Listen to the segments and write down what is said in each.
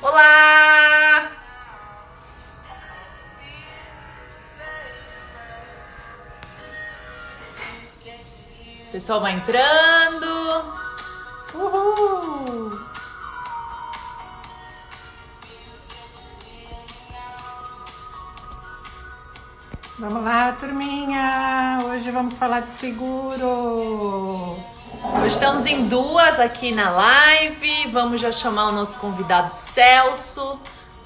Olá! O pessoal vai entrando. Uhul! Vamos lá, turminha! Hoje vamos falar de seguro. Hoje estamos em duas aqui na live. Vamos já chamar o nosso convidado Celso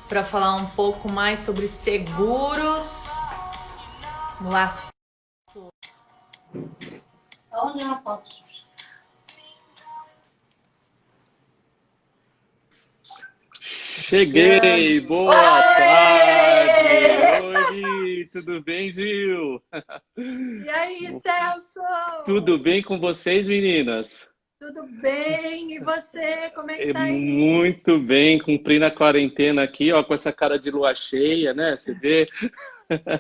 para falar um pouco mais sobre seguros. Vamos lá. Olá, Passos. Cheguei! Boa tarde! Oi, tudo bem, Gil? E aí, Celso? Tudo bem com vocês, meninas? Tudo bem? E você? Como é que tá aí? Muito bem, cumprindo a quarentena aqui, ó, com essa cara de lua cheia, né? Você vê?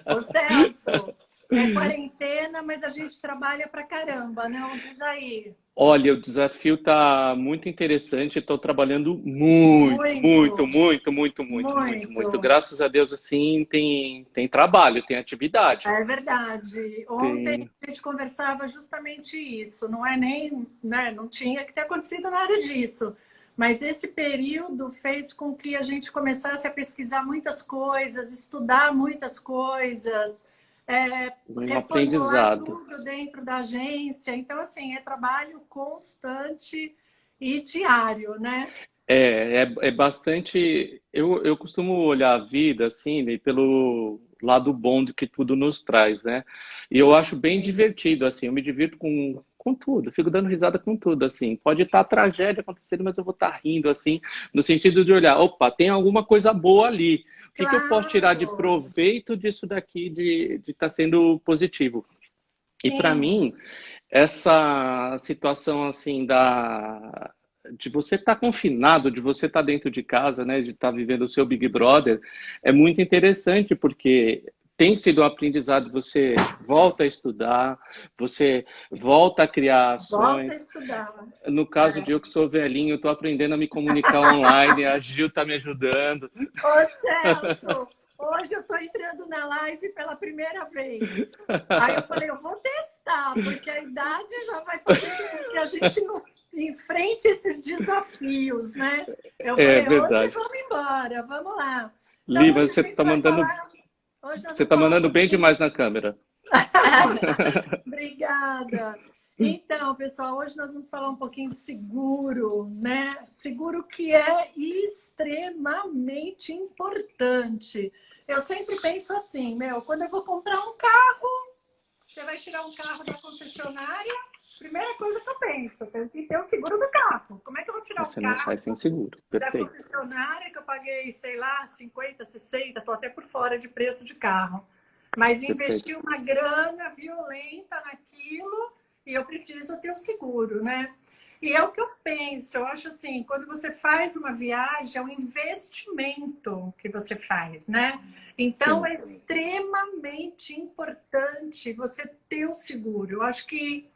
Ô, Celso, é quarentena, mas a gente trabalha pra caramba, não? Diz aí. Olha, o desafio tá muito interessante. Estou trabalhando muito, muito, Muito, muito, muito, muito, muito, muito. muito. Graças a Deus, assim, tem trabalho, tem atividade. É verdade. Ontem Tem. a gente conversava justamente isso. Não é nem, né? Não tinha que ter acontecido nada disso. Mas esse período fez com que a gente começasse a pesquisar muitas coisas, estudar muitas coisas, Um reformular aprendizado. tudo dentro da agência. Então, assim, é trabalho constante e diário, né? É bastante. Eu costumo olhar a vida assim, né, pelo lado bom do que tudo nos traz, né? E eu acho bem divertido, assim. Eu me divirto com tudo, fico dando risada com tudo, assim. Pode estar tragédia acontecendo, mas eu vou estar rindo, assim, no sentido de olhar: opa, tem alguma coisa boa ali. O que que eu posso tirar de Claro, proveito disso daqui de estar sendo positivo? E para sim. mim, essa situação assim da de você estar confinado, de você estar dentro de casa, né, de estar vivendo o seu Big Brother, é muito interessante porque tem sido um aprendizado, você volta a estudar, você volta a criar Volta a ações. estudar. No caso de eu que sou velhinho, eu estou aprendendo a me comunicar online, a Gil está me ajudando. Ô, Celso, hoje eu estou entrando na live pela primeira vez. Aí eu falei, eu vou testar, porque a idade já vai fazer com que a gente não enfrente esses desafios, né? Eu É falei, hoje verdade. vamos embora, vamos lá. Então, Liva, hoje a gente vai falar. Hoje nós você vamos está falar um mandando bem pouquinho. demais na câmera. Obrigada. Então, pessoal, hoje nós vamos falar um pouquinho de seguro, né? Seguro que é extremamente importante. Eu sempre penso assim, meu, quando eu vou comprar um carro, você vai tirar um carro da concessionária, primeira coisa que eu penso, eu tenho que ter o seguro do carro. Como é que eu vou tirar um Você não sai carro sem seguro. da Perfeito. concessionária que eu paguei, sei lá, 50, 60, estou até por fora de preço de carro. Mas investi Perfeito. uma grana violenta naquilo e eu preciso ter um seguro, né? E é o que eu penso, eu acho assim, quando você faz uma viagem, é um investimento que você faz, né? Então Sim. é extremamente importante você ter o seguro. Eu acho que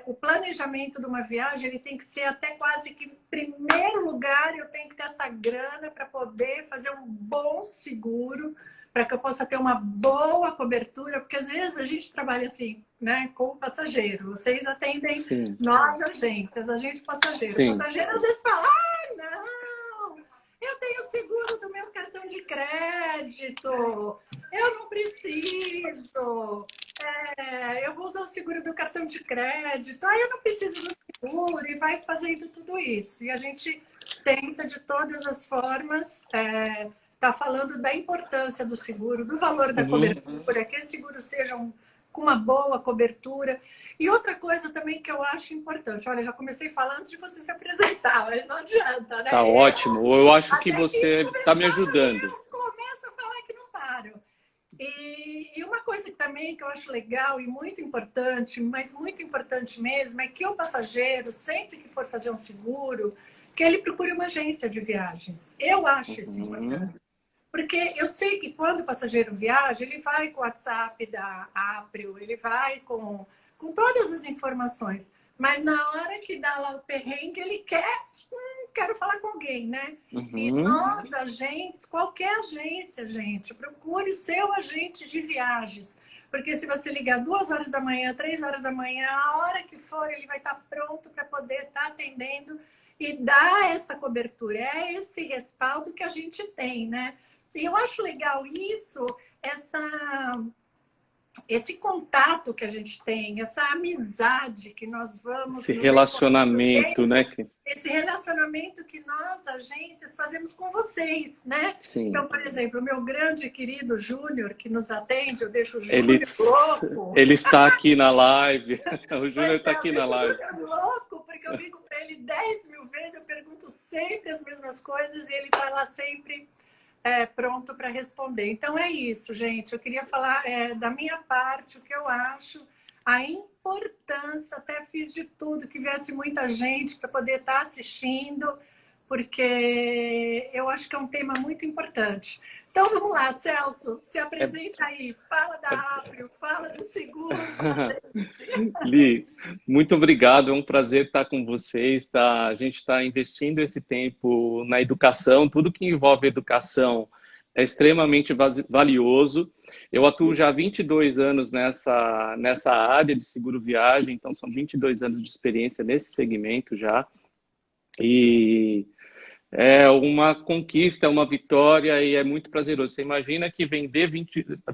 o planejamento de uma viagem ele tem que ser até quase que, em primeiro lugar, eu tenho que ter essa grana para poder fazer um bom seguro, para que eu possa ter uma boa cobertura, porque às vezes a gente trabalha assim, né, como passageiro. Vocês atendem Sim. nós, agências, a gente passageiro. O Sim. passageiro às vezes fala, ah, não, eu tenho seguro do meu cartão de crédito, eu não preciso. Eu vou usar o seguro do cartão de crédito, aí eu não preciso do seguro, e vai fazendo tudo isso. E a gente tenta, de todas as formas, tá falando da importância do seguro, do valor da Uhum. cobertura, que esse seguro seja com uma boa cobertura. E outra coisa também que eu acho importante, olha, já comecei a falar antes de você se apresentar, mas não adianta, Tá né? ótimo. Eu acho que Até que isso você está me começar, ajudando. eu começo a falar que não paro. E uma coisa também que eu acho legal e muito importante, mas muito importante mesmo, é que o passageiro, sempre que for fazer um seguro, que ele procure uma agência de viagens. Eu acho isso Uhum. importante. Porque eu sei que quando o passageiro viaja, ele vai com o WhatsApp da April, ele vai com todas as informações. Mas na hora que dá lá o perrengue, ele quer quero falar com alguém, né? E Uhum. nós, agentes, qualquer agência, gente, procure o seu agente de viagens. Porque se você ligar 2 horas da manhã, 3 horas da manhã, a hora que for, ele vai estar pronto para poder estar atendendo e dar essa cobertura. É esse respaldo que a gente tem, né? E eu acho legal isso, esse contato que a gente tem, essa amizade que nós vamos Esse no relacionamento, né? esse relacionamento que nós, agências, fazemos com vocês, né? Sim. Então, por exemplo, o meu grande querido Júnior, que nos atende, eu deixo o Ele, Júnior louco. ele está aqui na live. O Júnior Pois está é, eu aqui na deixo o live. Júnior louco, porque eu ligo para ele 10 mil vezes, eu pergunto sempre as mesmas coisas e ele está lá sempre pronto para responder. Então é isso, gente. Eu queria falar da minha parte, o que eu acho, a importância, até fiz de tudo, que viesse muita gente para poder estar assistindo, porque eu acho que é um tema muito importante. Então vamos lá, Celso, se apresenta aí, fala da Aprio, fala do seguro. Li, muito obrigado, é um prazer estar com vocês. Tá? A gente está investindo esse tempo na educação, tudo que envolve educação é extremamente valioso. Eu atuo já há 22 anos nessa área de seguro viagem, então são 22 anos de experiência nesse segmento já. E é uma conquista, é uma vitória e é muito prazeroso. Você imagina que vender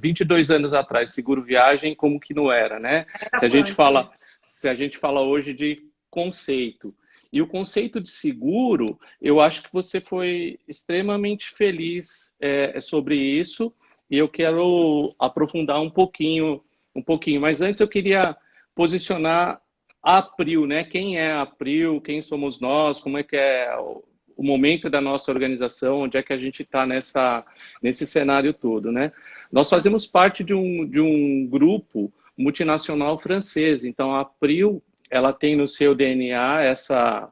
22 anos atrás seguro viagem como que não era, né? Se a gente fala hoje de conceito. E o conceito de seguro, eu acho que você foi extremamente feliz sobre isso e eu quero aprofundar um pouquinho. Mas antes eu queria posicionar a April, né? Quem é a April? Quem somos nós? Como é que é o momento da nossa organização, onde é que a gente está nesse cenário todo, né? Nós fazemos parte de um grupo multinacional francês, então a April, ela tem no seu DNA essa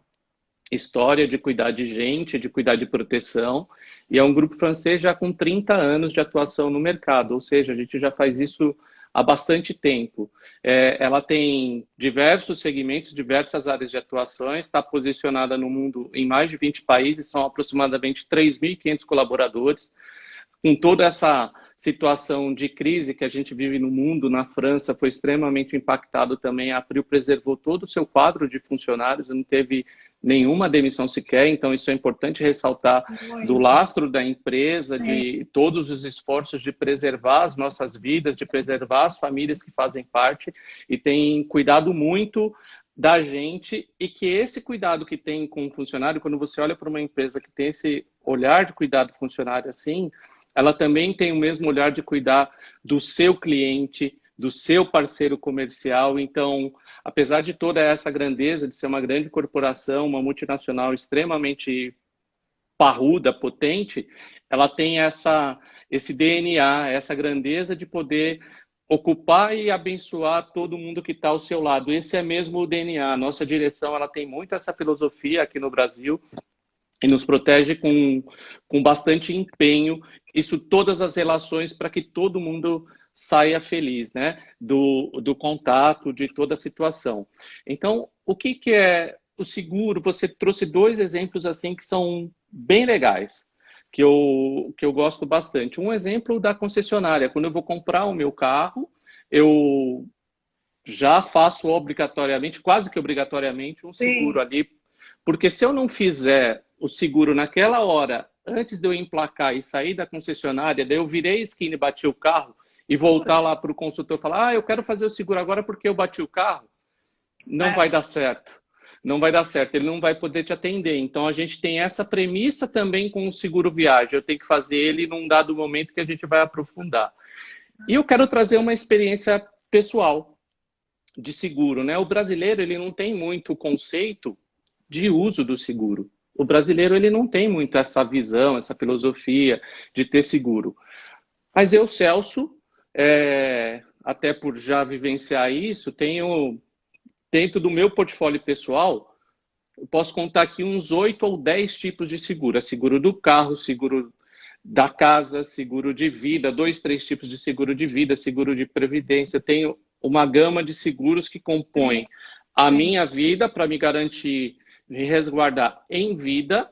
história de cuidar de gente, de cuidar de proteção, e é um grupo francês já com 30 anos de atuação no mercado, ou seja, a gente já faz isso há bastante tempo. Ela tem diversos segmentos, diversas áreas de atuações, está posicionada no mundo em mais de 20 países, são aproximadamente 3.500 colaboradores. Com toda essa situação de crise que a gente vive no mundo, na França, foi extremamente impactado também. A April preservou todo o seu quadro de funcionários, não teve nenhuma demissão sequer, então isso é importante ressaltar do lastro da empresa, de todos os esforços de preservar as nossas vidas, de preservar as famílias que fazem parte e tem cuidado muito da gente e que esse cuidado que tem com o funcionário, quando você olha para uma empresa que tem esse olhar de cuidar do funcionário assim, ela também tem o mesmo olhar de cuidar do seu cliente, do seu parceiro comercial. Então, apesar de toda essa grandeza, de ser uma grande corporação, uma multinacional extremamente parruda, potente, ela tem esse DNA, essa grandeza de poder ocupar e abençoar todo mundo que está ao seu lado. Esse é mesmo o DNA. A nossa direção, ela tem muito essa filosofia aqui no Brasil e nos protege com bastante empenho. Isso, todas as relações, para que todo mundo saia feliz, né? Do contato, de toda a situação. Então, o que é o seguro? Você trouxe 2 exemplos assim que são bem legais, que eu gosto bastante. Um exemplo da concessionária. Quando eu vou comprar o meu carro, eu já faço obrigatoriamente, quase que obrigatoriamente, um seguro ali. Porque se eu não fizer o seguro naquela hora, antes de eu emplacar e sair da concessionária, daí eu virei a esquina e bati o carro, e voltar lá para o consultor e falar, eu quero fazer o seguro agora porque eu bati o carro, não vai dar certo. Não vai dar certo, ele não vai poder te atender. Então, a gente tem essa premissa também com o seguro viagem. Eu tenho que fazer ele num dado momento que a gente vai aprofundar. E eu quero trazer uma experiência pessoal de seguro, né? O brasileiro, ele não tem muito conceito de uso do seguro. O brasileiro, ele não tem muito essa visão, essa filosofia de ter seguro. Mas eu, Celso, até por já vivenciar isso, tenho dentro do meu portfólio pessoal, eu posso contar aqui uns 8 ou 10 tipos de seguro. Seguro do carro, seguro da casa, seguro de vida, 2, 3 tipos de seguro de vida, seguro de previdência. Eu tenho uma gama de seguros que compõem a minha vida para me garantir me resguardar em vida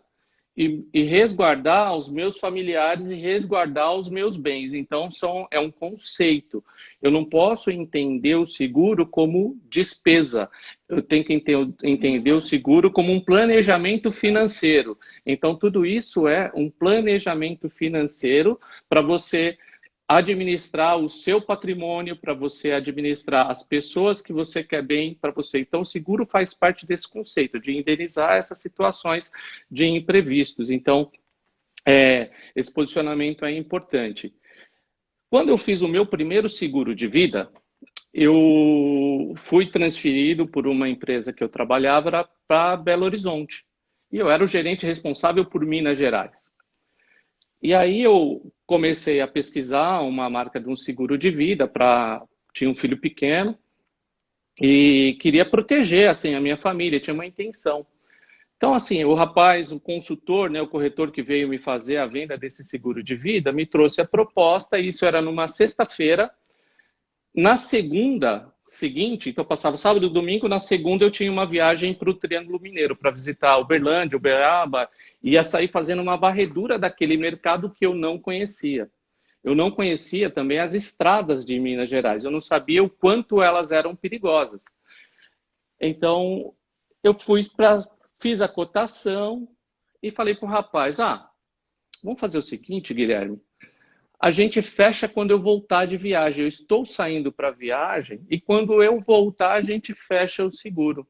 e resguardar os meus familiares e resguardar os meus bens. Então, é um conceito. Eu não posso entender o seguro como despesa. Eu tenho que entender o seguro como um planejamento financeiro. Então, tudo isso é um planejamento financeiro para você administrar o seu patrimônio, para você administrar as pessoas que você quer bem para você. Então, o seguro faz parte desse conceito de indenizar essas situações de imprevistos. Então, esse posicionamento é importante. Quando eu fiz o meu primeiro seguro de vida, eu fui transferido por uma empresa que eu trabalhava para Belo Horizonte. E eu era o gerente responsável por Minas Gerais. E aí eu comecei a pesquisar uma marca de um seguro de vida tinha um filho pequeno e queria proteger assim a minha família, tinha uma intenção. Então assim, o consultor, né, o corretor que veio me fazer a venda desse seguro de vida, me trouxe a proposta, e isso era numa sexta-feira. Na segunda seguinte, então eu passava sábado e domingo, na segunda eu tinha uma viagem para o Triângulo Mineiro, para visitar Uberlândia, Uberaba, e ia sair fazendo uma varredura daquele mercado que eu não conhecia. Eu não conhecia também as estradas de Minas Gerais, eu não sabia o quanto elas eram perigosas. Então, eu fiz a cotação e falei para o rapaz, vamos fazer o seguinte, Guilherme, a gente fecha quando eu voltar de viagem. Eu estou saindo para viagem e quando eu voltar a gente fecha o seguro.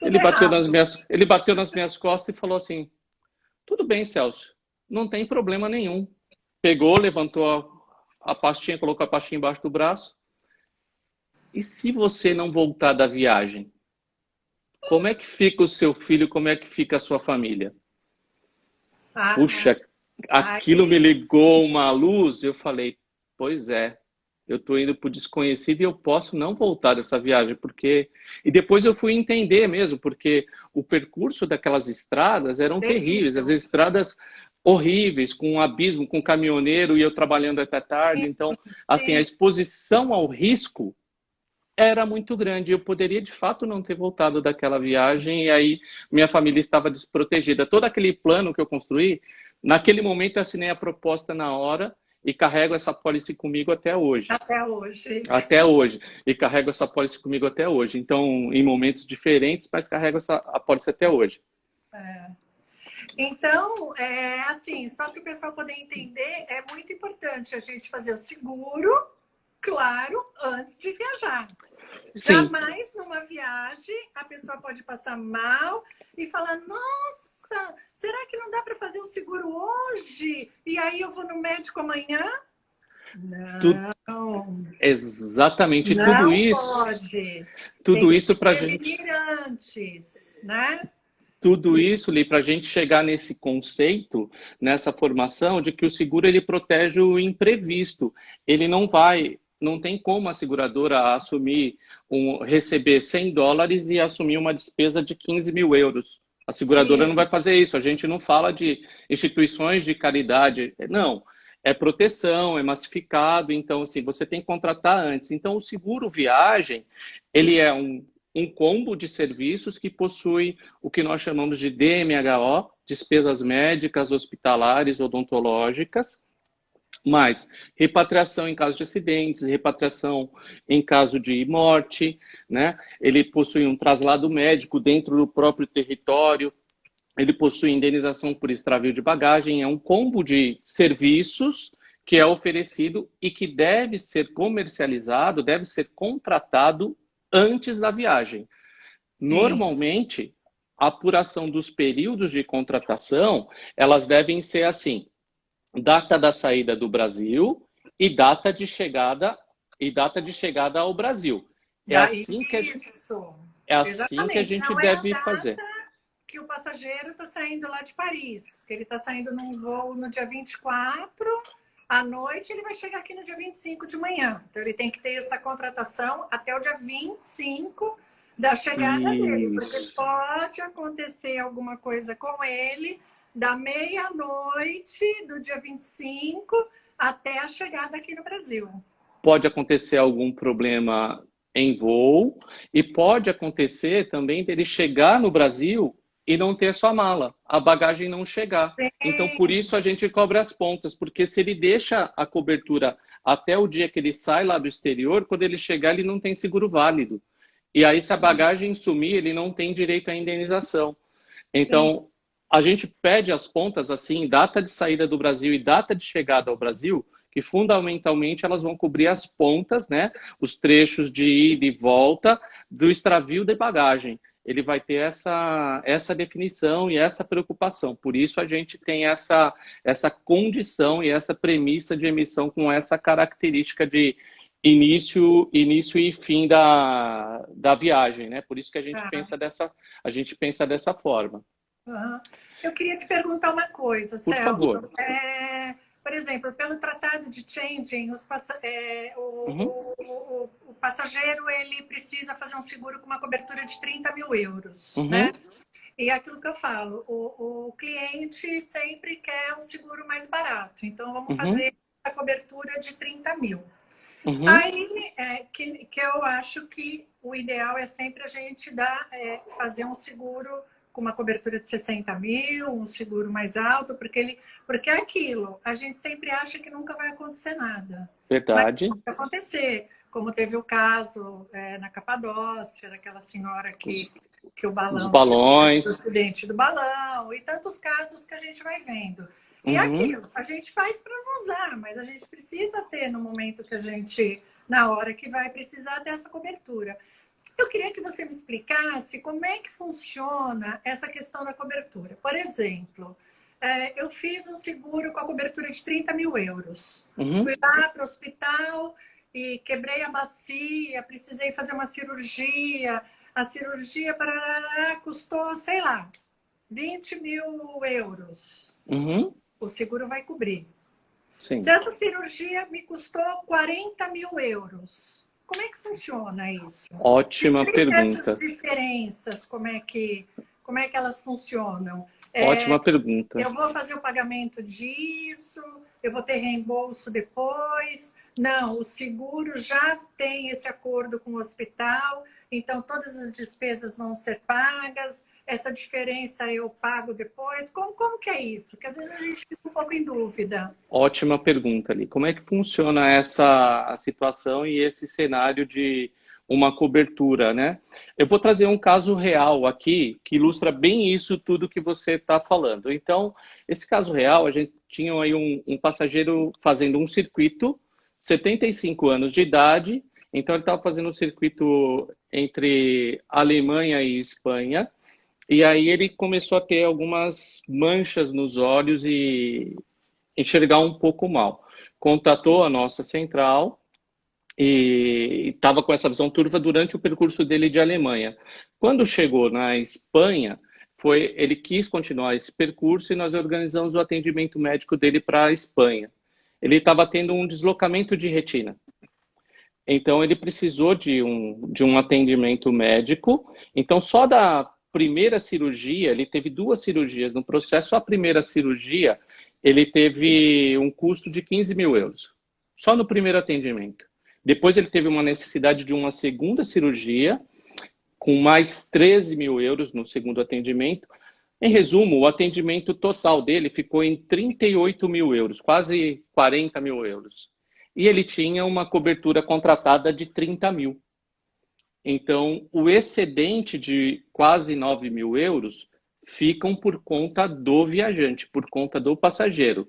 Ele bateu nas minhas costas e falou assim, tudo bem, Celso, não tem problema nenhum. Pegou, levantou a pastinha, colocou a pastinha embaixo do braço. E se você não voltar da viagem? Como é que fica o seu filho? Como é que fica a sua família? Puxa, aquilo me ligou uma luz. Eu falei, pois é, eu estou indo para o desconhecido e eu posso não voltar dessa viagem, porque... E depois eu fui entender mesmo, porque o percurso daquelas estradas eram terríveis, as estradas horríveis, com um abismo, com caminhoneiro, e eu trabalhando até tarde. Então, assim, a exposição ao risco era muito grande. Eu poderia, de fato, não ter voltado daquela viagem, e aí minha família estava desprotegida. Todo aquele plano que eu construí, naquele momento eu assinei a proposta na hora e carrego essa pólice comigo até hoje. Até hoje. Até hoje. E carrego essa pólice comigo até hoje. Então, em momentos diferentes, mas carrego a pólice até hoje. Então, assim, só para o pessoal poder entender, é muito importante a gente fazer o seguro, claro, antes de viajar. Sim. Jamais numa viagem a pessoa pode passar mal e falar, nossa, será que não dá para fazer um seguro hoje? E aí eu vou no médico amanhã? Não. Exatamente, Não tudo isso. Pode. Tudo isso para gente. Antes, né? Tudo isso, Li, para a gente chegar nesse conceito, nessa formação de que o seguro ele protege o imprevisto. Ele não tem como a seguradora receber $100 e assumir uma despesa de 15 mil euros. A seguradora não vai fazer isso. A gente não fala de instituições de caridade. Não, é proteção, é massificado. Então, assim, você tem que contratar antes. Então, o seguro viagem, ele é um combo de serviços que possui o que nós chamamos de DMHO, despesas médicas, hospitalares, odontológicas, mais repatriação em caso de acidentes, repatriação em caso de morte, né? Ele possui um traslado médico dentro do próprio território, ele possui indenização por extravio de bagagem, é um combo de serviços que é oferecido e que deve ser comercializado, deve ser contratado antes da viagem. Normalmente, a apuração dos períodos de contratação, elas devem ser assim: data da saída do Brasil e data de chegada ao Brasil. É assim que a gente deve fazer. Que o passageiro está saindo lá de Paris, que ele está saindo num voo no dia 24 à noite, ele vai chegar aqui no dia 25 de manhã. Então ele tem que ter essa contratação até o dia 25 da chegada dele, porque pode acontecer alguma coisa com ele da meia-noite do dia 25 até a chegada aqui no Brasil. Pode acontecer algum problema em voo e pode acontecer também dele chegar no Brasil e não ter sua mala, a bagagem não chegar. Então, por isso a gente cobra as pontas, porque se ele deixa a cobertura até o dia que ele sai lá do exterior, quando ele chegar, ele não tem seguro válido. E aí, se a bagagem sumir, ele não tem direito à indenização. Então, a gente pede as pontas, assim, data de saída do Brasil e data de chegada ao Brasil, que fundamentalmente elas vão cobrir as pontas, né? Os trechos de ida e volta do extravio de bagagem. Ele vai ter essa definição e essa preocupação. Por isso a gente tem essa condição e essa premissa de emissão com essa característica de início e fim da viagem, né? Por isso que a gente pensa dessa forma. Uhum. Eu queria te perguntar uma coisa, Por Celso. favor. Por exemplo, pelo Tratado de Schengen, o passageiro ele precisa fazer um seguro com uma cobertura de 30 mil euros, né? E é aquilo que eu falo, o cliente sempre quer um seguro mais barato, então vamos fazer a cobertura de 30 mil. Aí que eu acho que o ideal é sempre a gente fazer um seguro com uma cobertura de 60 mil, um seguro mais alto, porque é aquilo, a gente sempre acha que nunca vai acontecer nada. Verdade. Mas pode acontecer, como teve o caso na Capadócia, daquela senhora que o balão... Os balões. O acidente do balão, e tantos casos que a gente vai vendo. E aquilo, a gente faz para não usar, mas a gente precisa ter no momento que na hora que vai precisar dessa cobertura. Eu queria que você me explicasse como é que funciona essa questão da cobertura. Por exemplo, eu fiz um seguro com a cobertura de 30 mil euros. Fui lá para o hospital e quebrei a bacia, precisei fazer uma cirurgia. A cirurgia custou, sei lá, 20 mil euros. O seguro vai cobrir. Sim. Se essa cirurgia me custou 40 mil euros, como é que funciona isso? Ótima pergunta. Essas diferenças, como é que elas funcionam? Ótima pergunta. Eu vou fazer o pagamento disso, eu vou ter reembolso depois. Não, o seguro já tem esse acordo com o hospital, então todas as despesas vão ser pagas. Essa diferença eu pago depois. Como que é isso? Porque às vezes a gente fica um pouco em dúvida. Ótima pergunta, ali. Como é que funciona essa situação e esse cenário de uma cobertura, né? Eu vou trazer um caso real aqui que ilustra bem isso tudo que você está falando. Então, esse caso real, a gente tinha aí um passageiro fazendo um circuito, 75 anos de idade, então ele estava fazendo um circuito entre Alemanha e Espanha, e aí ele começou a ter algumas manchas nos olhos e enxergar um pouco mal. Contatou a nossa central e estava com essa visão turva durante o percurso dele de Alemanha. Quando chegou na Espanha, ele quis continuar esse percurso e nós organizamos o atendimento médico dele para a Espanha. Ele estava tendo um deslocamento de retina. Então, ele precisou de um atendimento médico. Então, só da primeira cirurgia, ele teve 2 cirurgias no processo. A primeira cirurgia, ele teve um custo de 15 mil euros, só no primeiro atendimento. Depois ele teve uma necessidade de uma segunda cirurgia, com mais 13 mil euros no segundo atendimento. Em resumo, o atendimento total dele ficou em 38 mil euros, quase 40 mil euros. E ele tinha uma cobertura contratada de 30 mil. Então, o excedente de quase 9 mil euros ficam por conta do viajante, por conta do passageiro.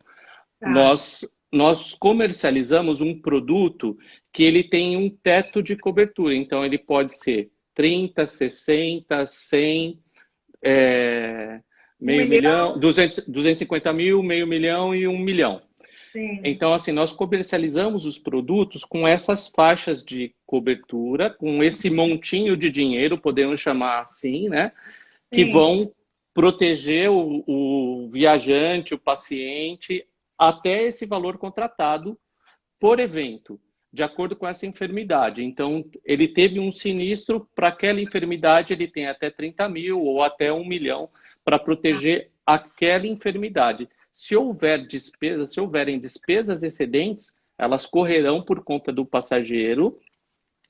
Nós comercializamos um produto que ele tem um teto de cobertura. Então, ele pode ser 30, 60, 100, meio milhão, 250 mil, meio milhão e 1 milhão. Sim. Então, assim, nós comercializamos os produtos com essas faixas de cobertura, com esse montinho de dinheiro, podemos chamar assim, né? Que vão proteger o viajante, o paciente, até esse valor contratado por evento, de acordo com essa enfermidade. Então, ele teve um sinistro, para aquela enfermidade ele tem até 30 mil ou até 1 milhão para proteger aquela enfermidade. Se houverem despesas excedentes, elas correrão por conta do passageiro,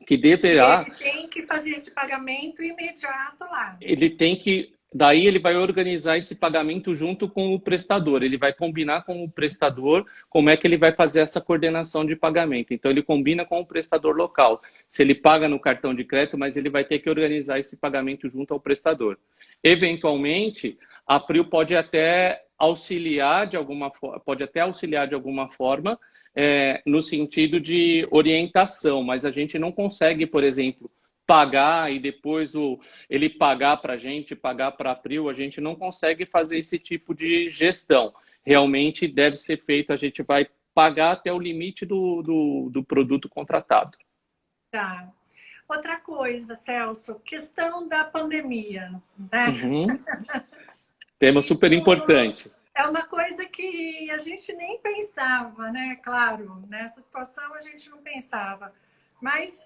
que deverá... Ele tem que fazer esse pagamento imediato lá. Ele tem que Daí ele vai organizar esse pagamento junto com o prestador. Ele vai combinar com o prestador como é que ele vai fazer essa coordenação de pagamento. Então ele combina com o prestador local. Se ele paga no cartão de crédito, mas ele vai ter que organizar esse pagamento junto ao prestador. Eventualmente, a Prio pode até auxiliar de alguma forma, no sentido de orientação, mas a gente não consegue, por exemplo, pagar e depois ele pagar para a gente, pagar para a Prio, a gente não consegue fazer esse tipo de gestão. Realmente deve ser feito, a gente vai pagar até o limite do produto contratado. Tá. Outra coisa, Celso, questão da pandemia, né? Uhum. Tema super importante. É uma coisa que a gente nem pensava, né? Claro, nessa situação a gente não pensava. Mas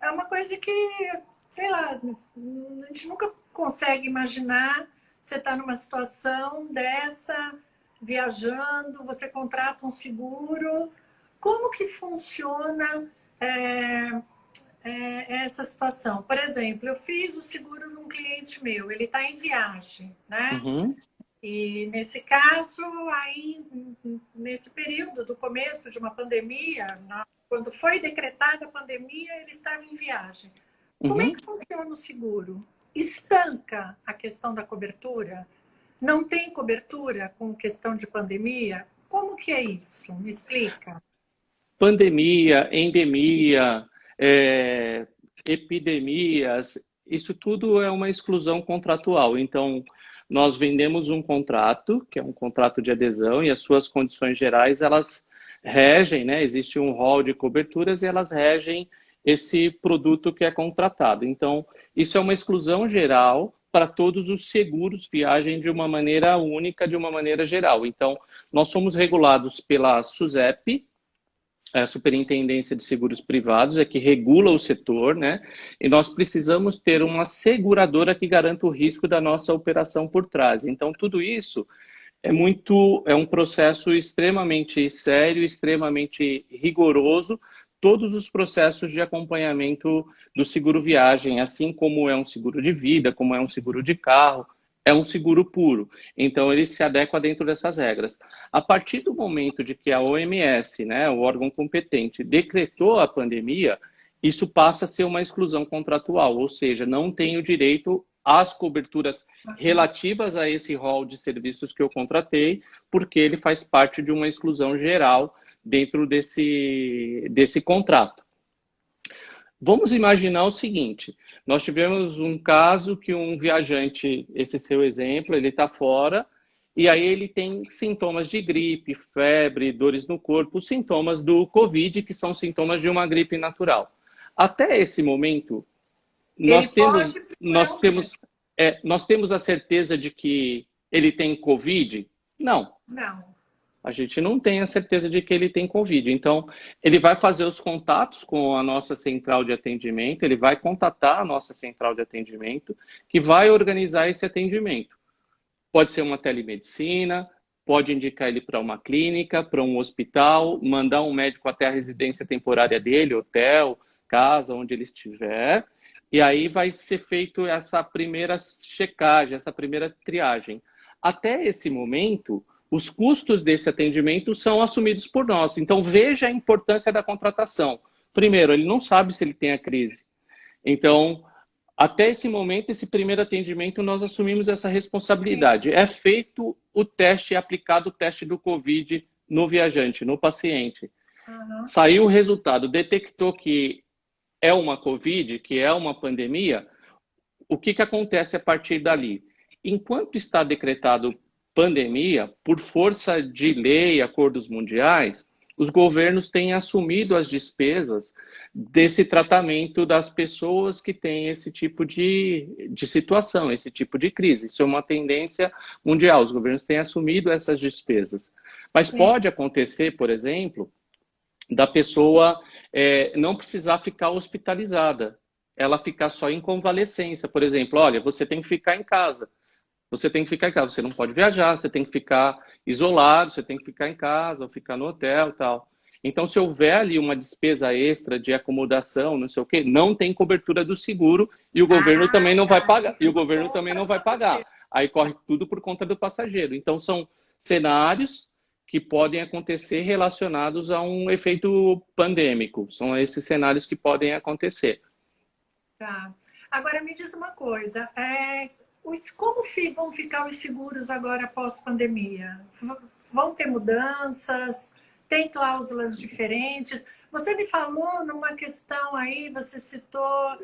é uma coisa que, sei lá, a gente nunca consegue imaginar você estar numa situação dessa, viajando, você contrata um seguro. Como que funciona essa situação? Por exemplo, eu fiz o seguro de um cliente meu, ele está em viagem, né? Uhum. E nesse caso, aí, nesse período do começo de uma pandemia, quando foi decretada a pandemia, ele estava em viagem. Como é que funciona o seguro? Estanca a questão da cobertura? Não tem cobertura com questão de pandemia? Como que é isso? Me explica. Pandemia, endemia, epidemias, isso tudo é uma exclusão contratual. Então, nós vendemos um contrato, que é um contrato de adesão, e as suas condições gerais, elas regem, né? Existe um rol de coberturas e elas regem esse produto que é contratado. Então, isso é uma exclusão geral para todos os seguros viagem de uma maneira única, de uma maneira geral. Então, nós somos regulados pela SUSEP, a Superintendência de Seguros Privados, é que regula o setor, né? E nós precisamos ter uma seguradora que garanta o risco da nossa operação por trás. Então, tudo isso é um processo extremamente sério, extremamente rigoroso, todos os processos de acompanhamento do seguro viagem, assim como é um seguro de vida, como é um seguro de carro, é um seguro puro. Então, ele se adequa dentro dessas regras. A partir do momento de que a OMS, né, o órgão competente, decretou a pandemia, isso passa a ser uma exclusão contratual, ou seja, não tem o direito às coberturas relativas a esse rol de serviços que eu contratei, porque ele faz parte de uma exclusão geral dentro desse contrato. Vamos imaginar o seguinte, nós tivemos um caso que um viajante, esse seu exemplo, ele está fora, e aí ele tem sintomas de gripe, febre, dores no corpo, sintomas do Covid, que são sintomas de uma gripe natural. Até esse momento, nós temos a certeza de que ele tem Covid? Não. Não. A gente não tem a certeza de que ele tem Covid. Então, ele vai fazer os contatos com a nossa central de atendimento, ele vai contatar a nossa central de atendimento, que vai organizar esse atendimento. Pode ser uma telemedicina, pode indicar ele para uma clínica, para um hospital, mandar um médico até a residência temporária dele, hotel, casa, onde ele estiver. E aí vai ser feito essa primeira checagem, essa primeira triagem. Até esse momento, os custos desse atendimento são assumidos por nós. Então, veja a importância da contratação. Primeiro, ele não sabe se ele tem a crise. Então, até esse momento, esse primeiro atendimento, nós assumimos essa responsabilidade. É feito o teste, é aplicado o teste do Covid no viajante, no paciente. Saiu o resultado, detectou que é uma Covid, que é uma pandemia, o que acontece a partir dali? Enquanto está decretado pandemia, por força de lei, acordos mundiais, os governos têm assumido as despesas desse tratamento das pessoas que têm esse tipo de situação, esse tipo de crise. Isso é uma tendência mundial, os governos têm assumido essas despesas. Mas pode acontecer, por exemplo, da pessoa não precisar ficar hospitalizada, ela ficar só em convalescência. Por exemplo, olha, você tem que ficar em casa. Você tem que ficar em casa, você não pode viajar, você tem que ficar isolado, você tem que ficar em casa, ou ficar no hotel e tal. Então, se houver ali uma despesa extra de acomodação, não sei o quê, não tem cobertura do seguro e o governo também não vai pagar. E o governo também não vai pagar. aí corre tudo por conta do passageiro. Então, são cenários que podem acontecer relacionados a um efeito pandêmico. São esses cenários que podem acontecer. Tá. Agora me diz uma coisa, como vão ficar os seguros agora após pandemia? Vão ter mudanças? Tem cláusulas diferentes? Você me falou numa questão aí, você citou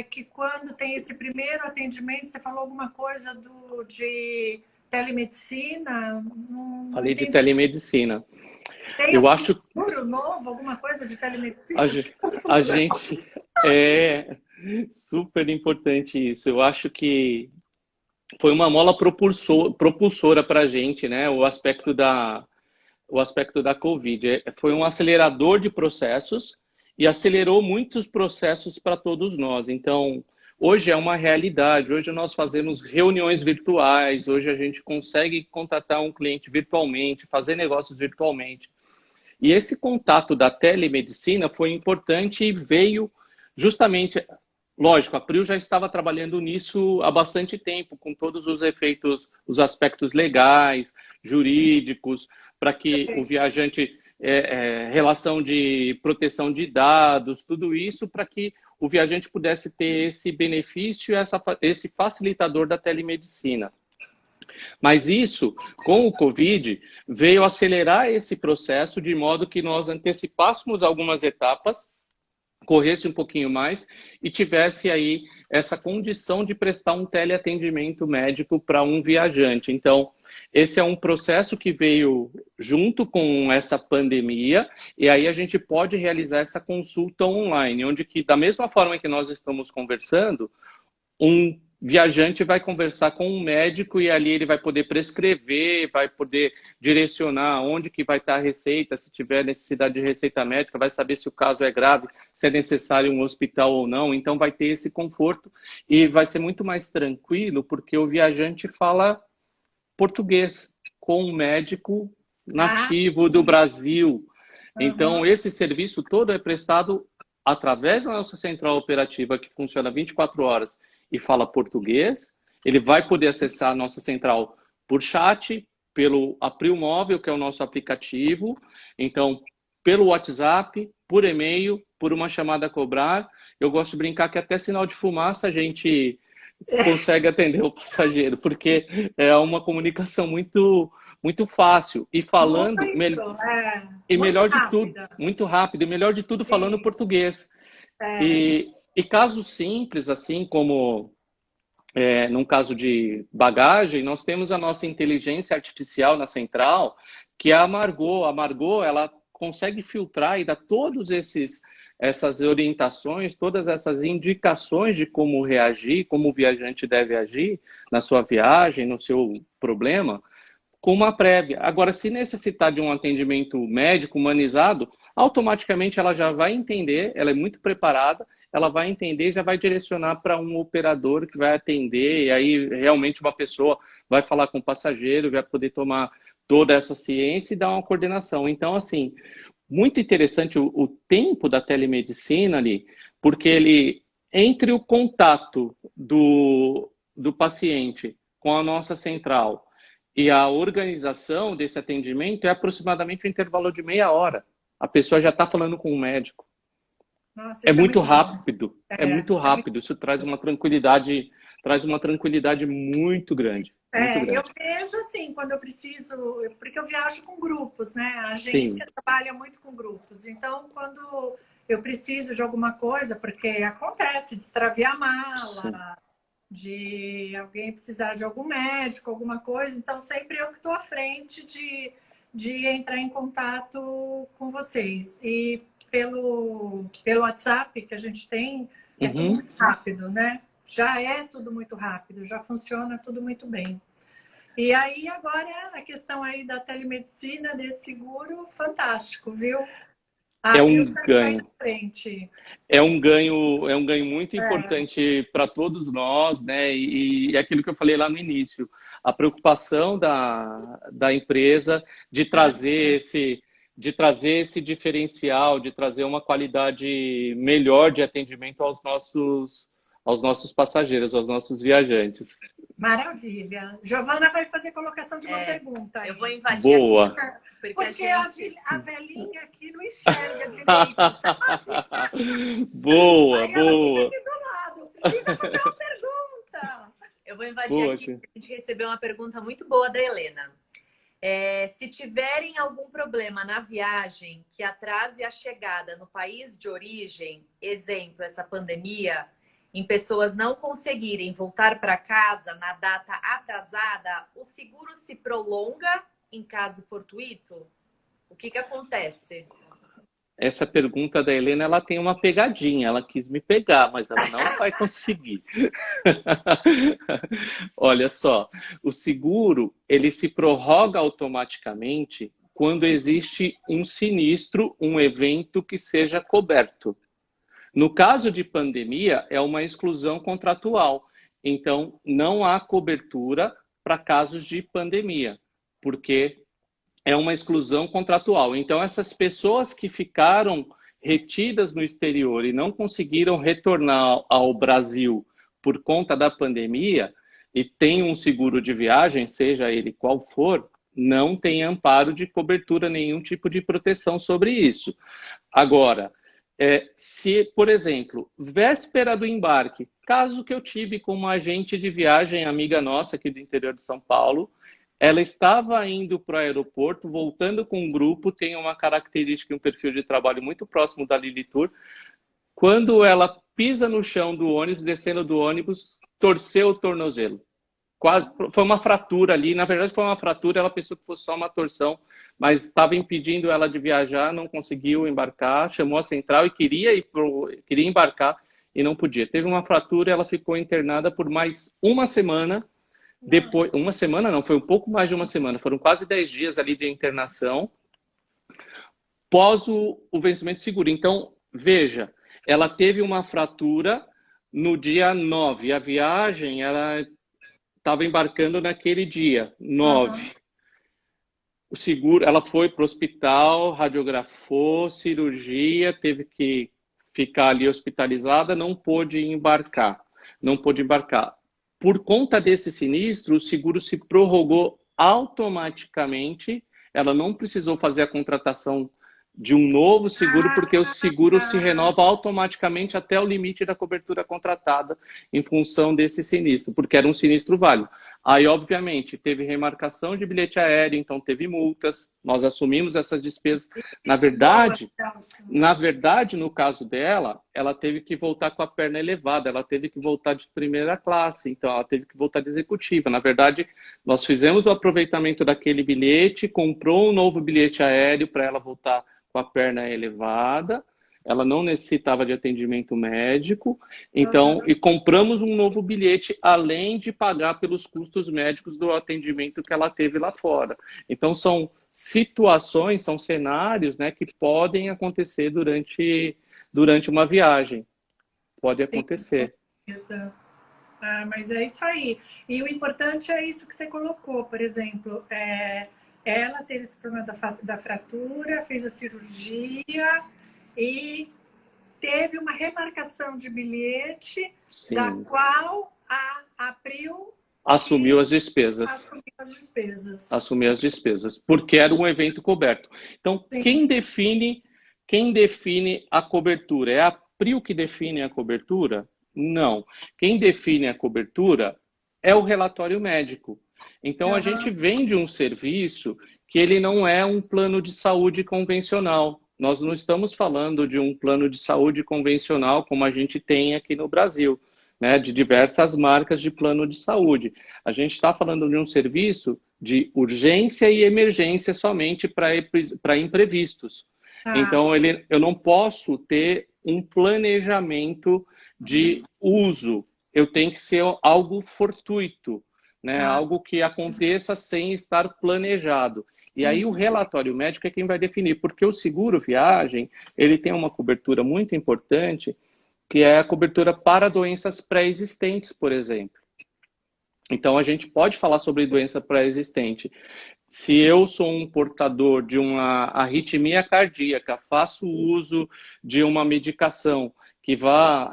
que quando tem esse primeiro atendimento, você falou alguma coisa de telemedicina? Não Falei de entendi. telemedicina. Tem Eu algum acho seguro novo, alguma coisa de telemedicina? a gente é super importante isso. Eu acho que foi uma mola propulsora para a gente, né? O aspecto da Covid. Foi um acelerador de processos e acelerou muitos processos para todos nós. Então, hoje é uma realidade. Hoje nós fazemos reuniões virtuais. Hoje a gente consegue contatar um cliente virtualmente, fazer negócios virtualmente. E esse contato da telemedicina foi importante e veio justamente... Lógico, a Prio já estava trabalhando nisso há bastante tempo, com todos os efeitos, os aspectos legais, jurídicos, para que o viajante, relação de proteção de dados, tudo isso, para que o viajante pudesse ter esse benefício, esse facilitador da telemedicina. Mas isso, com o Covid, veio acelerar esse processo de modo que nós antecipássemos algumas etapas, corresse um pouquinho mais e tivesse aí essa condição de prestar um teleatendimento médico para um viajante. Então, esse é um processo que veio junto com essa pandemia e aí a gente pode realizar essa consulta online, onde que, da mesma forma que nós estamos conversando, um viajante vai conversar com um médico e ali ele vai poder prescrever, vai poder direcionar onde que vai estar a receita, se tiver necessidade de receita médica, vai saber se o caso é grave, se é necessário um hospital ou não. Então vai ter esse conforto e vai ser muito mais tranquilo porque o viajante fala português com um médico nativo do Brasil. Então esse serviço todo é prestado através da nossa central operativa que funciona 24 horas e fala português. Ele vai poder acessar a nossa central por chat, pelo April Móvel, que é o nosso aplicativo, então pelo WhatsApp, por e-mail, por uma chamada a cobrar. Eu gosto de brincar que até sinal de fumaça a gente consegue atender o passageiro, porque é uma comunicação muito fácil e falando melhor de tudo, muito rápido e melhor de tudo falando português. E casos simples, assim como num caso de bagagem, nós temos a nossa inteligência artificial na central, que é a Margot. A Margot, ela consegue filtrar e dar todos essas orientações, todas essas indicações de como reagir, como o viajante deve agir na sua viagem, no seu problema, com uma prévia. Agora, se necessitar de um atendimento médico humanizado, automaticamente ela já vai entender, ela é muito preparada, ela vai entender e já vai direcionar para um operador que vai atender, e aí realmente uma pessoa vai falar com o passageiro, vai poder tomar toda essa ciência e dar uma coordenação. Então, assim, muito interessante o tempo da telemedicina ali, porque ele, entre o contato do paciente com a nossa central e a organização desse atendimento é aproximadamente um intervalo de meia hora. A pessoa já está falando com o médico. Nossa, É muito bom. rápido, é muito rápido. Isso traz uma tranquilidade muito grande. Muito grande. Eu vejo assim, quando eu preciso, porque eu viajo com grupos, né? A agência trabalha muito com grupos. Então, quando eu preciso de alguma coisa, porque acontece de extraviar a mala, de alguém precisar de algum médico, alguma coisa, então sempre eu que estou à frente de entrar em contato com vocês. E pelo WhatsApp que a gente tem, é tudo muito rápido, né? Já é tudo muito rápido, já funciona tudo muito bem. E aí, agora, a questão aí da telemedicina, desse seguro, fantástico, viu? É um ganho. É um ganho muito É. importante para todos nós, né? E aquilo que eu falei lá no início, a preocupação da empresa de trazer esse diferencial, de trazer uma qualidade melhor de atendimento aos nossos passageiros, aos nossos viajantes. Maravilha. Giovana vai fazer colocação de uma pergunta aí. Eu vou invadir Boa. aqui. Porque a velhinha aqui não enxerga direito. Sabe? Boa, Aí ela fica boa. aqui do lado. Precisa fazer uma pergunta. Eu vou invadir Boa, aqui. tia. A gente recebeu uma pergunta muito boa da Helena. Se tiverem algum problema na viagem que atrase a chegada no país de origem, exemplo, essa pandemia, em pessoas não conseguirem voltar para casa na data atrasada, o seguro se prolonga em caso fortuito? O que acontece? Essa pergunta da Helena, ela tem uma pegadinha. Ela quis me pegar, mas ela não vai conseguir. Olha só, o seguro, ele se prorroga automaticamente quando existe um sinistro, um evento que seja coberto. No caso de pandemia, é uma exclusão contratual. Então, não há cobertura para casos de pandemia, porque é uma exclusão contratual. Então, essas pessoas que ficaram retidas no exterior e não conseguiram retornar ao Brasil por conta da pandemia e têm um seguro de viagem, seja ele qual for, não tem amparo de cobertura, nenhum tipo de proteção sobre isso. Agora, se, por exemplo, véspera do embarque, caso que eu tive com uma agente de viagem, amiga nossa aqui do interior de São Paulo, ela estava indo para o aeroporto, voltando com um grupo, tem uma característica e um perfil de trabalho muito próximo da Lili Tour. Quando ela pisa no chão do ônibus, descendo do ônibus, torceu o tornozelo. Quase, foi uma fratura ali, na verdade foi uma fratura, ela pensou que fosse só uma torção, mas estava impedindo ela de viajar, não conseguiu embarcar, chamou a central e queria embarcar e não podia. Teve uma fratura, ela ficou internada por mais uma semana. Depois, uma semana não, foi um pouco mais de uma semana, foram quase 10 dias ali de internação, pós o vencimento do seguro. Então, veja, ela teve uma fratura no dia 9, a viagem, ela estava embarcando naquele dia, 9. O seguro, ela foi para o hospital, radiografou, cirurgia, teve que ficar ali hospitalizada, não pôde embarcar. Por conta desse sinistro, o seguro se prorrogou automaticamente, ela não precisou fazer a contratação de um novo seguro, porque o seguro se renova automaticamente até o limite da cobertura contratada em função desse sinistro, porque era um sinistro válido. Aí, obviamente, teve remarcação de bilhete aéreo, então teve multas, nós assumimos essas despesas. Na verdade, no caso dela, ela teve que voltar com a perna elevada, ela teve que voltar de primeira classe, então ela teve que voltar de executiva. Na verdade, nós fizemos o aproveitamento daquele bilhete, comprou um novo bilhete aéreo para ela voltar com a perna elevada, ela não necessitava de atendimento médico, então, e compramos um novo bilhete, além de pagar pelos custos médicos do atendimento que ela teve lá fora. Então, são situações, são cenários, né, que podem acontecer durante uma viagem. Pode acontecer. Exato. Mas é isso aí. E o importante é isso que você colocou, por exemplo, ela teve esse problema da fratura, fez a cirurgia e teve uma remarcação de bilhete, Sim. da qual a April assumiu as despesas. Assumiu as despesas, porque era um evento coberto. Então, quem define a cobertura? É a April que define a cobertura? Não. Quem define a cobertura é o relatório médico. Então, a gente vende um serviço que ele não é um plano de saúde convencional. Nós não estamos falando de um plano de saúde convencional como a gente tem aqui no Brasil, né, de diversas marcas de plano de saúde. A gente está falando de um serviço de urgência e emergência somente para imprevistos. Então, eu não posso ter um planejamento de uso. Eu tenho que ser algo fortuito, né? Algo que aconteça sem estar planejado. E aí o relatório médico é quem vai definir, porque o seguro viagem, ele tem uma cobertura muito importante, que é a cobertura para doenças pré-existentes, por exemplo. Então, a gente pode falar sobre doença pré-existente. Se eu sou um portador de uma arritmia cardíaca, faço uso de uma medicação que vá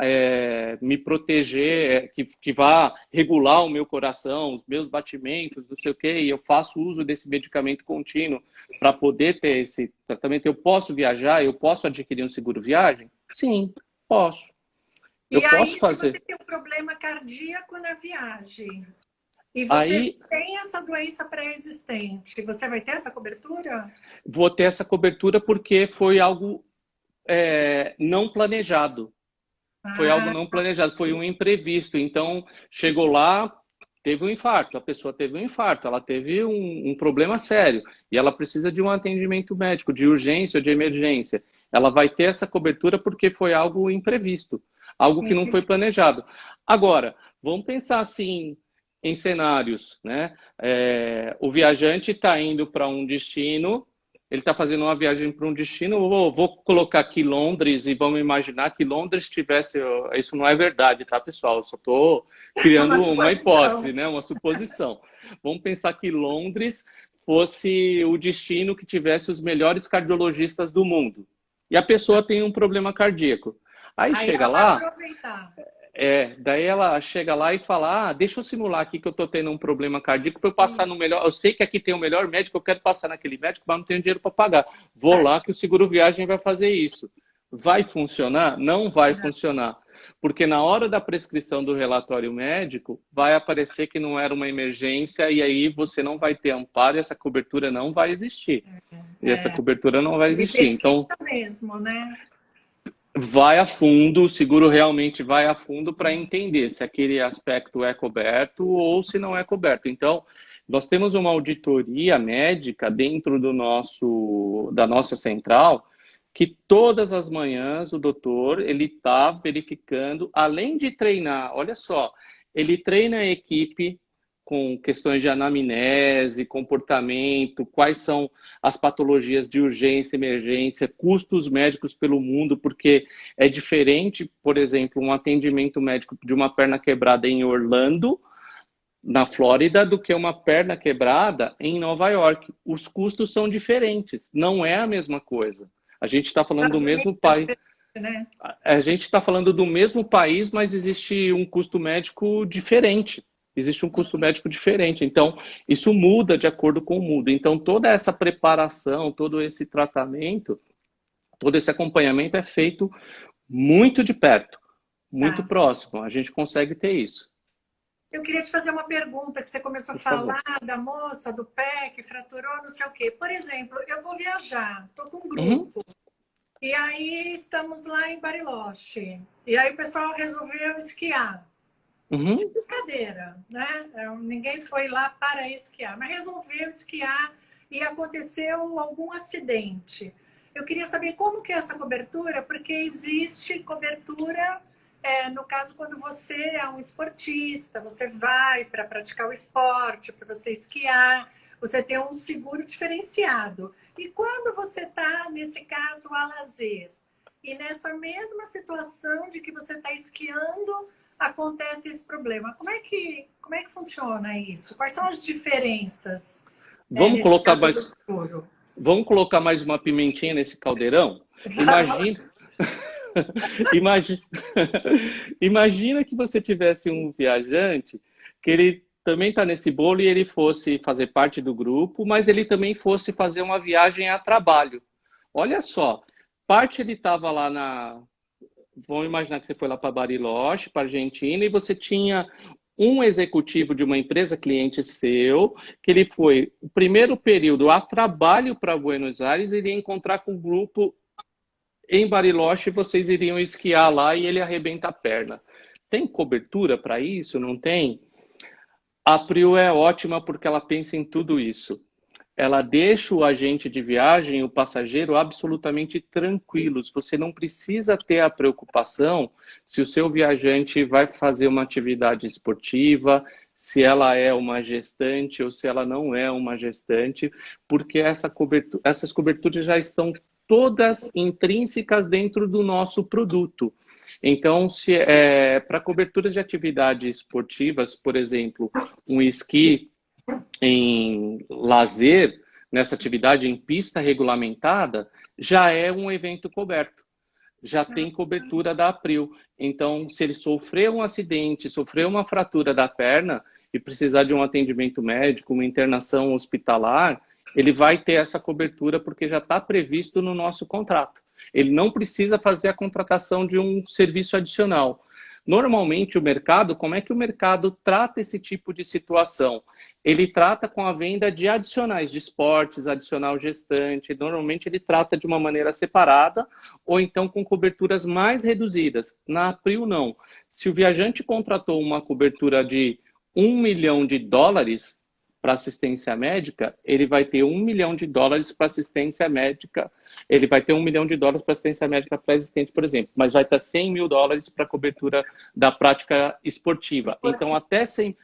me proteger, que vá regular o meu coração, os meus batimentos, não sei o quê, e eu faço uso desse medicamento contínuo para poder ter esse tratamento, eu posso viajar, eu posso adquirir um seguro viagem? Sim, posso. Eu E aí, posso se você fazer. tem um problema cardíaco na viagem, e você Aí tem essa doença pré-existente, você vai ter essa cobertura? vou ter essa cobertura porque foi algo não planejado. Foi algo Ah, não planejado, foi um imprevisto. Então, chegou lá, teve um infarto, a pessoa teve um infarto, ela teve um problema sério e ela precisa de um atendimento médico, de urgência ou de emergência. Ela vai ter essa cobertura porque foi algo imprevisto, algo que não foi entendi. planejado. Agora, vamos pensar assim em cenários, né? O viajante está indo para um destino, ele está fazendo uma viagem para um destino, vou colocar aqui Londres e vamos imaginar que Londres tivesse. Isso não é verdade, tá, pessoal? Eu só estou É uma criando uma suposição. hipótese, né? Uma suposição. Vamos pensar que Londres fosse o destino que tivesse os melhores cardiologistas do mundo. E a pessoa tem um problema cardíaco. Aí Aí chega ela vai lá, aproveitar. daí ela chega lá e fala: deixa eu simular aqui que eu tô tendo um problema cardíaco para eu passar no melhor. Eu sei que aqui tem o melhor médico, eu quero passar naquele médico, mas não tenho dinheiro para pagar. Vou lá que o seguro viagem vai fazer isso. Vai funcionar? Não vai funcionar. Porque na hora da prescrição do relatório médico, vai aparecer que não era uma emergência e aí você não vai ter amparo e essa cobertura não vai existir. E essa É, cobertura não vai ele existir. Então, precisa mesmo, né? vai a fundo, o seguro realmente vai a fundo para entender se aquele aspecto é coberto ou se não é coberto. Então, nós temos uma auditoria médica dentro da nossa central, que todas as manhãs o doutor ele está verificando, além de treinar, olha só, ele treina a equipe com questões de anamnese, comportamento, quais são as patologias de urgência, emergência, custos médicos pelo mundo, porque é diferente, por exemplo, um atendimento médico de uma perna quebrada em Orlando, na Flórida, do que uma perna quebrada em Nova York. Os custos são diferentes, não é a mesma coisa. A gente está falando do Estados Unidos mesmo é país. diferente, né? A gente está falando do mesmo país, mas existe um custo médico diferente. Existe um custo médico diferente. Então, isso muda de acordo com o mundo. Então, toda essa preparação, todo esse tratamento, todo esse acompanhamento é feito muito de perto, muito Tá. próximo. A gente consegue ter isso. Eu queria te fazer uma pergunta que você começou a Por favor. falar da moça, do pé que fraturou, não sei o quê. Por exemplo, eu vou viajar, estou com um Uhum, grupo. E aí estamos lá em Bariloche. E aí o pessoal resolveu esquiar. De uhum. brincadeira, né? Ninguém foi lá para esquiar, mas resolveu esquiar e aconteceu algum acidente. Eu queria saber como que é essa cobertura, porque existe cobertura, no caso, quando você é um esportista, você vai para praticar o esporte, para você esquiar, você tem um seguro diferenciado. E quando você está, nesse caso, a lazer, e nessa mesma situação de que você está esquiando, acontece esse problema. Como é que funciona isso? Quais são as diferenças, Vamos nesse colocar caso do mais, seguro? vamos colocar mais uma pimentinha nesse caldeirão? Imagina, imagina, imagina que você tivesse um viajante que ele também está nesse bolo e ele fosse fazer parte do grupo, mas ele também fosse fazer uma viagem a trabalho. Olha só, parte ele estava lá na. Vamos imaginar que você foi lá para Bariloche, para Argentina, e você tinha um executivo de uma empresa cliente seu, que ele foi o primeiro período a trabalho para Buenos Aires, ele ia encontrar com o grupo em Bariloche, vocês iriam esquiar lá e ele arrebenta a perna. Tem cobertura para isso? Não tem? A Prio é ótima porque ela pensa em tudo isso. Ela deixa o agente de viagem, o passageiro, absolutamente tranquilos. Você não precisa ter a preocupação se o seu viajante vai fazer uma atividade esportiva, se ela é uma gestante ou se ela não é uma gestante, porque essas coberturas já estão todas intrínsecas dentro do nosso produto. Então, se para coberturas de atividades esportivas, por exemplo, um esqui em lazer, nessa atividade em pista regulamentada, já é um evento coberto. já tem cobertura da April. Então, se ele sofrer um acidente, sofrer uma fratura da perna e precisar de um atendimento médico, uma internação hospitalar, ele vai ter essa cobertura porque já está previsto no nosso contrato. Ele não precisa fazer a contratação de um serviço adicional. Normalmente o mercado, como é que o mercado trata esse tipo de situação? Ele trata com a venda de adicionais de esportes, adicional gestante. Normalmente ele trata de uma maneira separada ou então com coberturas mais reduzidas. Na April, não. Se o viajante contratou uma cobertura de US$ 1 milhão para assistência médica, ele vai ter US$ 1 milhão para assistência médica. Ele vai ter US$ 1 milhão para assistência médica pré-existente, por exemplo, mas vai ter US$ 100 mil para cobertura da prática esportiva. Então, até US$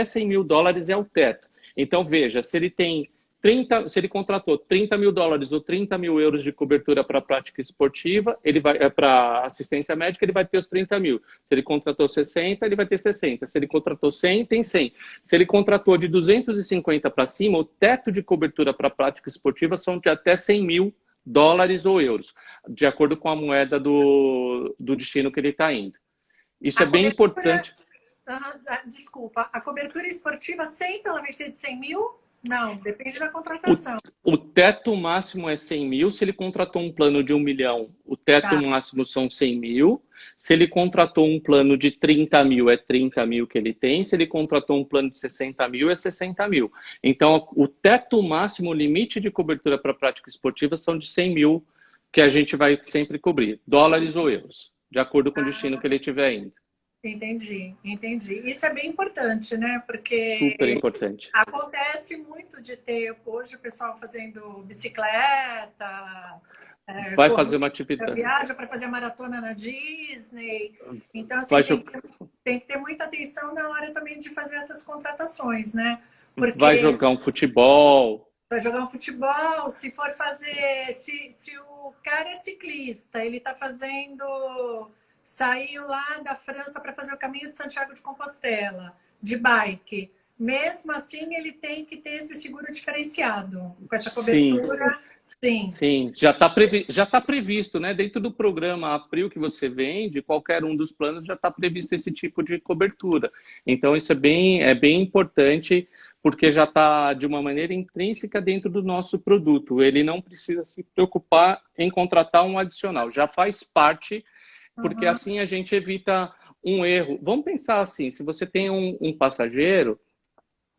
100 mil é o teto. Então, veja, se ele contratou US$ 30 mil ou €30 mil de cobertura para a prática esportiva, ele vai para assistência médica, ele vai ter os 30 mil. Se ele contratou 60, ele vai ter 60. Se ele contratou 100, tem 100. Se ele contratou de 250 para cima, o teto de cobertura para a prática esportiva são de até US$ 100 mil ou euros, de acordo com a moeda do destino que ele está indo. Isso é bem importante. Desculpa, a cobertura esportiva sempre ela vai ser de 100 mil? Não, depende da contratação. O teto máximo é 100 mil. Se ele contratou um plano de 1 milhão, o teto máximo são 100 mil. Se ele contratou um plano de 30 mil, é 30 mil que ele tem. Se ele contratou um plano de 60 mil, é 60 mil. Então, o teto máximo, o limite de cobertura para prática esportiva são de 100 mil, que a gente vai sempre cobrir, dólares ou euros, de acordo com o destino que ele estiver indo. Entendi. Isso é bem importante, né? Porque super importante. Acontece muito de ter hoje o pessoal fazendo bicicleta, vai fazer uma atividade. Viaja para fazer maratona na Disney. Então, assim, tem que ter muita atenção na hora também de fazer essas contratações, né? Porque vai jogar um futebol. Vai jogar um futebol, se for fazer... Se o cara é ciclista, ele está saiu lá da França para fazer o caminho de Santiago de Compostela, de bike. Mesmo assim, ele tem que ter esse seguro diferenciado, com essa cobertura. Sim. Já está previsto, né? Dentro do programa April que você vende, qualquer um dos planos já está previsto esse tipo de cobertura. Então, isso é bem importante, porque já está de uma maneira intrínseca dentro do nosso produto. Ele não precisa se preocupar em contratar um adicional, já faz parte, porque assim a gente evita um erro. Vamos pensar assim, se você tem um passageiro,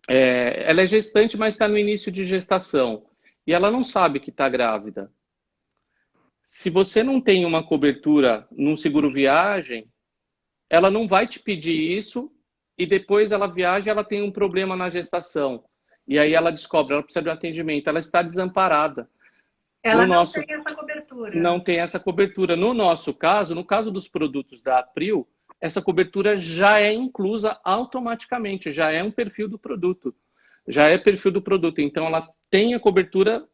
ela é gestante, mas está no início de gestação, e ela não sabe que está grávida. Se você não tem uma cobertura num seguro viagem, ela não vai te pedir isso, e depois ela viaja e ela tem um problema na gestação. E aí ela descobre, ela precisa de um atendimento, ela está desamparada. Ela não tem essa cobertura. Não tem essa cobertura. No nosso caso, no caso dos produtos da April, essa cobertura já é inclusa automaticamente, já é um perfil do produto. Já é perfil do produto. Então, ela tem a cobertura,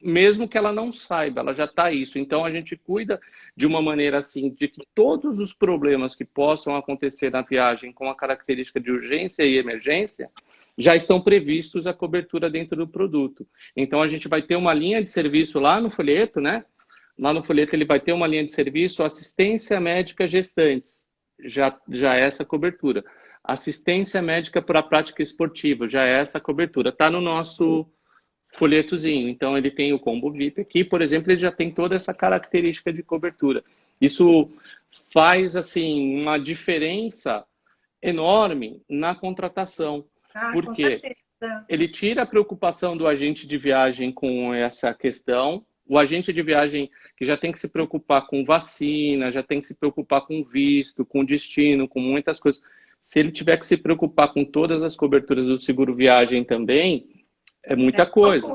mesmo que ela não saiba, ela já está isso. Então, a gente cuida de uma maneira assim, de que todos os problemas que possam acontecer na viagem com a característica de urgência e emergência, já estão previstos a cobertura dentro do produto. Então, a gente vai ter uma linha de serviço lá no folheto, né? Lá no folheto ele vai ter uma linha de serviço, assistência médica gestantes, já é essa cobertura. Assistência médica para a prática esportiva, já é essa cobertura. Está no nosso folhetozinho. Então, ele tem o combo VIP aqui, por exemplo, ele já tem toda essa característica de cobertura. Isso faz, assim, uma diferença enorme na contratação. Porque ele tira a preocupação do agente de viagem com essa questão. O agente de viagem que já tem que se preocupar com vacina, já tem que se preocupar com visto, com destino, com muitas coisas. Se ele tiver que se preocupar com todas as coberturas do seguro viagem também, é muita coisa.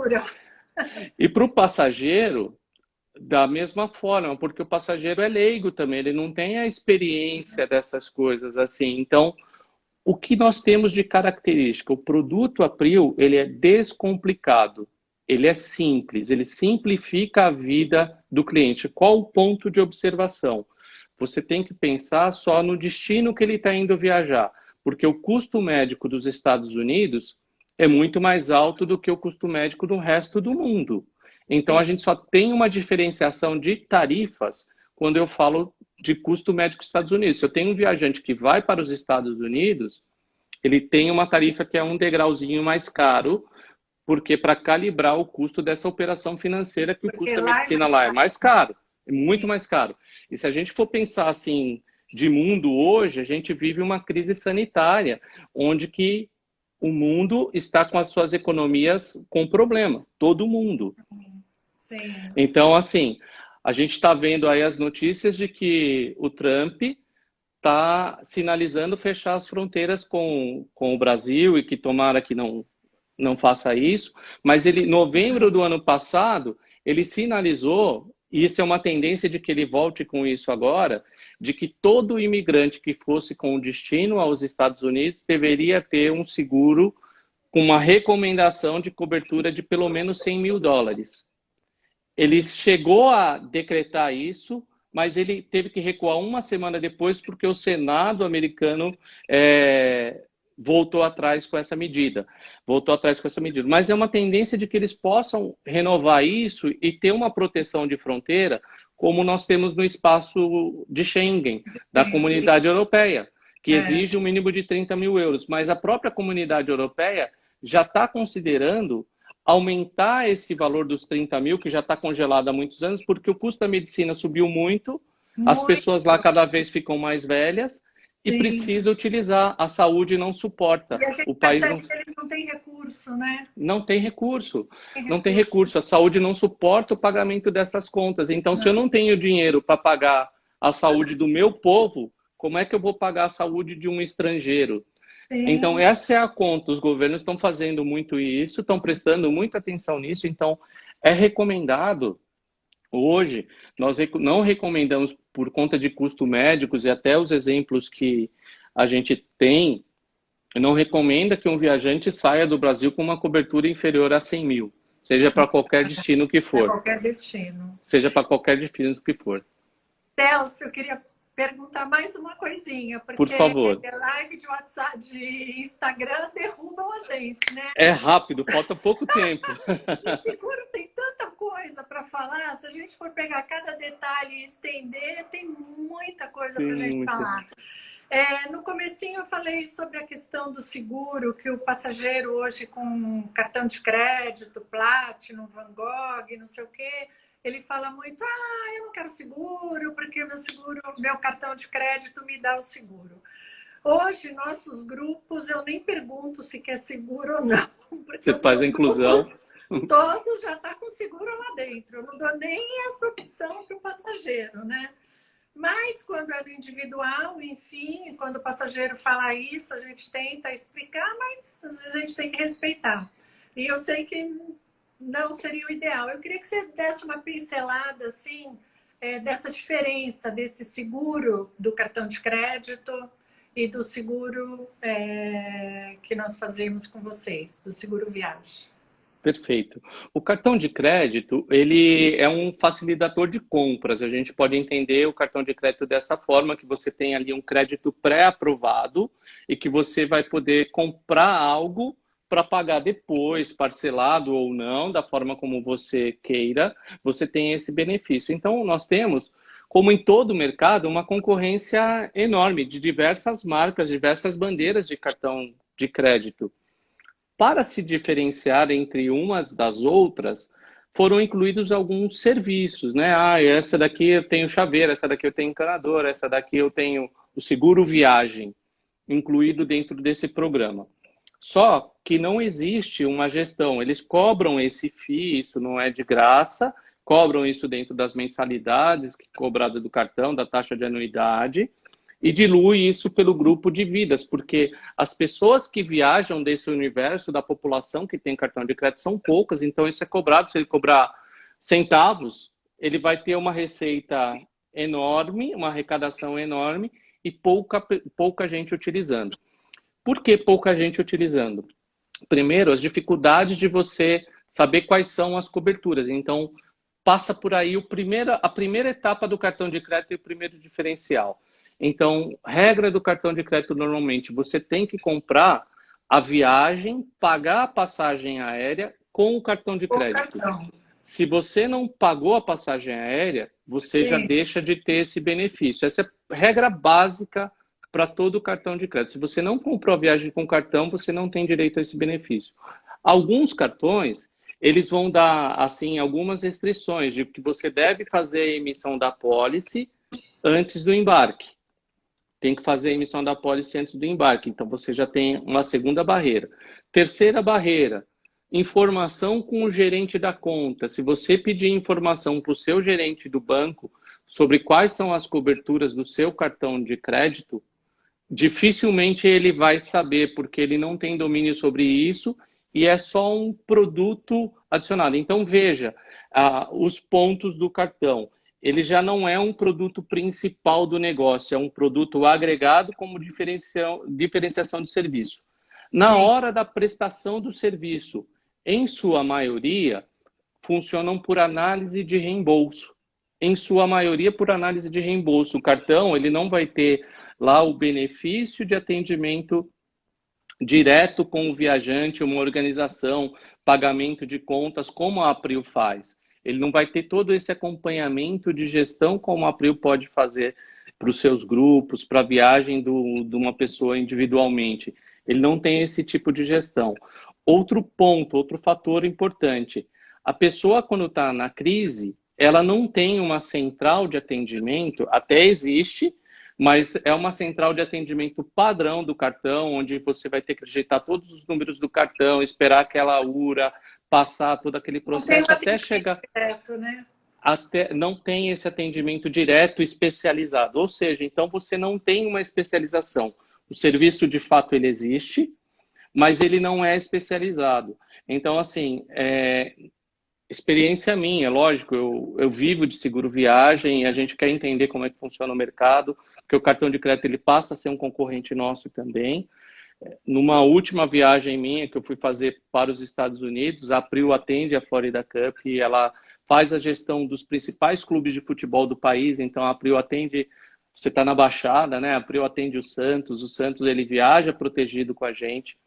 E para o passageiro, da mesma forma, porque o passageiro é leigo também, ele não tem a experiência dessas coisas assim. Então, o que nós temos de característica? O produto April, ele é descomplicado, ele é simples, ele simplifica a vida do cliente. Qual o ponto de observação? Você tem que pensar só no destino que ele está indo viajar, porque o custo médico dos Estados Unidos é muito mais alto do que o custo médico do resto do mundo. Então, a gente só tem uma diferenciação de tarifas quando eu falo de custo médio dos Estados Unidos. Se eu tenho um viajante que vai para os Estados Unidos, ele tem uma tarifa que é um degrauzinho mais caro, porque para calibrar o custo dessa operação financeira, que o custo da medicina lá é mais caro, é muito mais caro. E se a gente for pensar assim, de mundo hoje, a gente vive uma crise sanitária, onde que o mundo está com as suas economias com problema, todo mundo. Sim. Então, assim, a gente está vendo aí as notícias de que o Trump está sinalizando fechar as fronteiras com o Brasil e que tomara que não faça isso, mas ele, em novembro do ano passado, ele sinalizou, e isso é uma tendência de que ele volte com isso agora, de que todo imigrante que fosse com destino aos Estados Unidos deveria ter um seguro com uma recomendação de cobertura de pelo menos $100.000. Ele chegou a decretar isso, mas ele teve que recuar uma semana depois porque o Senado americano voltou atrás com essa medida. Mas é uma tendência de que eles possam renovar isso e ter uma proteção de fronteira como nós temos no espaço de Schengen, da Comunidade Europeia, que exige um mínimo de 30 mil euros. Mas a própria Comunidade Europeia já está considerando aumentar esse valor dos 30 mil, que já está congelado há muitos anos, porque o custo da medicina subiu muito, as pessoas lá cada vez ficam mais velhas, e precisa utilizar, a saúde não suporta. E a gente o país percebe que eles não têm recurso, né? Não tem recurso. Não tem recurso. A saúde não suporta o pagamento dessas contas. Então, se eu não tenho dinheiro para pagar a saúde do meu povo, como é que eu vou pagar a saúde de um estrangeiro? Sim. Então, essa é a conta. Os governos estão fazendo muito isso, estão prestando muita atenção nisso. Então, é recomendado. Hoje, nós não recomendamos, por conta de custos médicos e até os exemplos que a gente tem, não recomenda que um viajante saia do Brasil com uma cobertura inferior a 100 mil, seja para qualquer destino que for. Qualquer destino. Seja para qualquer destino que for. Celso, eu queria perguntar mais uma coisinha, porque por favor. Live de WhatsApp, de Instagram derrubam a gente, né? É rápido, falta pouco tempo. E seguro tem tanta coisa para falar, se a gente for pegar cada detalhe e estender, tem muita coisa para a gente falar. No comecinho eu falei sobre a questão do seguro, que o passageiro hoje com cartão de crédito, Platinum, Van Gogh, não sei o quê, ele fala muito, eu não quero seguro, porque meu cartão de crédito me dá o seguro. Hoje, nossos grupos, eu nem pergunto se quer seguro ou não. Você faz a inclusão. Todos já estão com seguro lá dentro. Eu não dou nem essa opção para o passageiro, né? Mas quando é do individual, enfim, quando o passageiro fala isso, a gente tenta explicar, mas às vezes a gente tem que respeitar. E eu sei que não seria o ideal. Eu queria que você desse uma pincelada, assim, dessa diferença desse seguro do cartão de crédito e do seguro que nós fazemos com vocês, do seguro viagem. Perfeito. O cartão de crédito, ele é um facilitador de compras. A gente pode entender o cartão de crédito dessa forma, que você tem ali um crédito pré-aprovado e que você vai poder comprar algo para pagar depois, parcelado ou não, da forma como você queira, você tem esse benefício. Então, nós temos, como em todo o mercado, uma concorrência enorme de diversas marcas, diversas bandeiras de cartão de crédito. Para se diferenciar entre umas das outras, foram incluídos alguns serviços, né? Essa daqui eu tenho chaveiro, essa daqui eu tenho encanador, essa daqui eu tenho o seguro viagem, incluído dentro desse programa. Só que não existe uma gestão. Eles cobram esse FII, isso não é de graça, cobram isso dentro das mensalidades cobradas do cartão, da taxa de anuidade, e dilui isso pelo grupo de vidas, porque as pessoas que viajam desse universo da população que tem cartão de crédito são poucas, então isso é cobrado. Se ele cobrar centavos, ele vai ter uma receita enorme, uma arrecadação enorme e pouca gente utilizando. Por que pouca gente utilizando? Primeiro, as dificuldades de você saber quais são as coberturas. Então, passa por aí a primeira etapa do cartão de crédito e o primeiro diferencial. Então, regra do cartão de crédito, normalmente, você tem que comprar a viagem, pagar a passagem aérea com o cartão de crédito. Se você não pagou a passagem aérea, você já Sim. deixa de ter esse benefício. Essa é a regra básica para todo o cartão de crédito. Se você não comprou a viagem com cartão, você não tem direito a esse benefício. Alguns cartões, eles vão dar, assim, algumas restrições de que você deve fazer a emissão da pólice antes do embarque. Tem que fazer a emissão da pólice antes do embarque. Então, você já tem uma segunda barreira. Terceira barreira, informação com o gerente da conta. Se você pedir informação para o seu gerente do banco sobre quais são as coberturas do seu cartão de crédito, dificilmente ele vai saber, porque ele não tem domínio sobre isso e é só um produto adicionado. Então, veja, os pontos do cartão. Ele já não é um produto principal do negócio, é um produto agregado como diferenciação de serviço. Na hora da prestação do serviço, em sua maioria, funcionam por análise de reembolso. Em sua maioria, por análise de reembolso. O cartão, ele não vai ter lá o benefício de atendimento direto com o viajante, uma organização, pagamento de contas, como a April faz. Ele não vai ter todo esse acompanhamento de gestão como a April pode fazer para os seus grupos, para a viagem de uma pessoa individualmente. Ele não tem esse tipo de gestão. Outro ponto, outro fator importante. A pessoa, quando está na crise, ela não tem uma central de atendimento, até existe, mas é uma central de atendimento padrão do cartão, onde você vai ter que digitar todos os números do cartão, esperar aquela URA, passar todo aquele processo até chegar... Direto, né? Não tem esse atendimento direto especializado. Ou seja, então você não tem uma especialização. O serviço, de fato, ele existe, mas ele não é especializado. Então, assim, experiência minha, lógico, eu vivo de seguro viagem e a gente quer entender como é que funciona o mercado, porque o cartão de crédito ele passa a ser um concorrente nosso também. Numa última viagem minha que eu fui fazer para os Estados Unidos, a April atende a Florida Cup e ela faz a gestão dos principais clubes de futebol do país. Então a April atende, você está na Baixada, né? A April atende o Santos ele viaja protegido com a gente.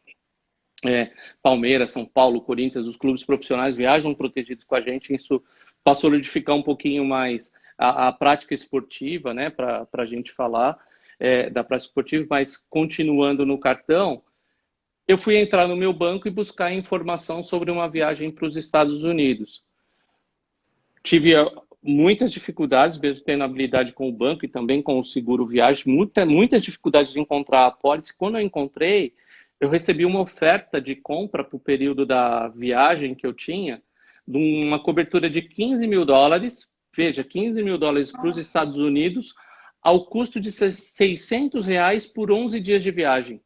Palmeiras, São Paulo, Corinthians, os clubes profissionais viajam protegidos com a gente. Isso para solidificar um pouquinho mais a prática esportiva, né? Para a gente falar. Da prática esportiva, mas continuando no cartão, eu fui entrar no meu banco e buscar informação sobre uma viagem para os Estados Unidos. Tive muitas dificuldades, mesmo tendo habilidade com o banco e também com o seguro viagem, muitas dificuldades de encontrar a pólice. Quando eu encontrei, eu recebi uma oferta de compra para o período da viagem que eu tinha, de uma cobertura de $15.000, veja, $15.000 para os Estados Unidos, ao custo de R$600 por 11 dias de viagem.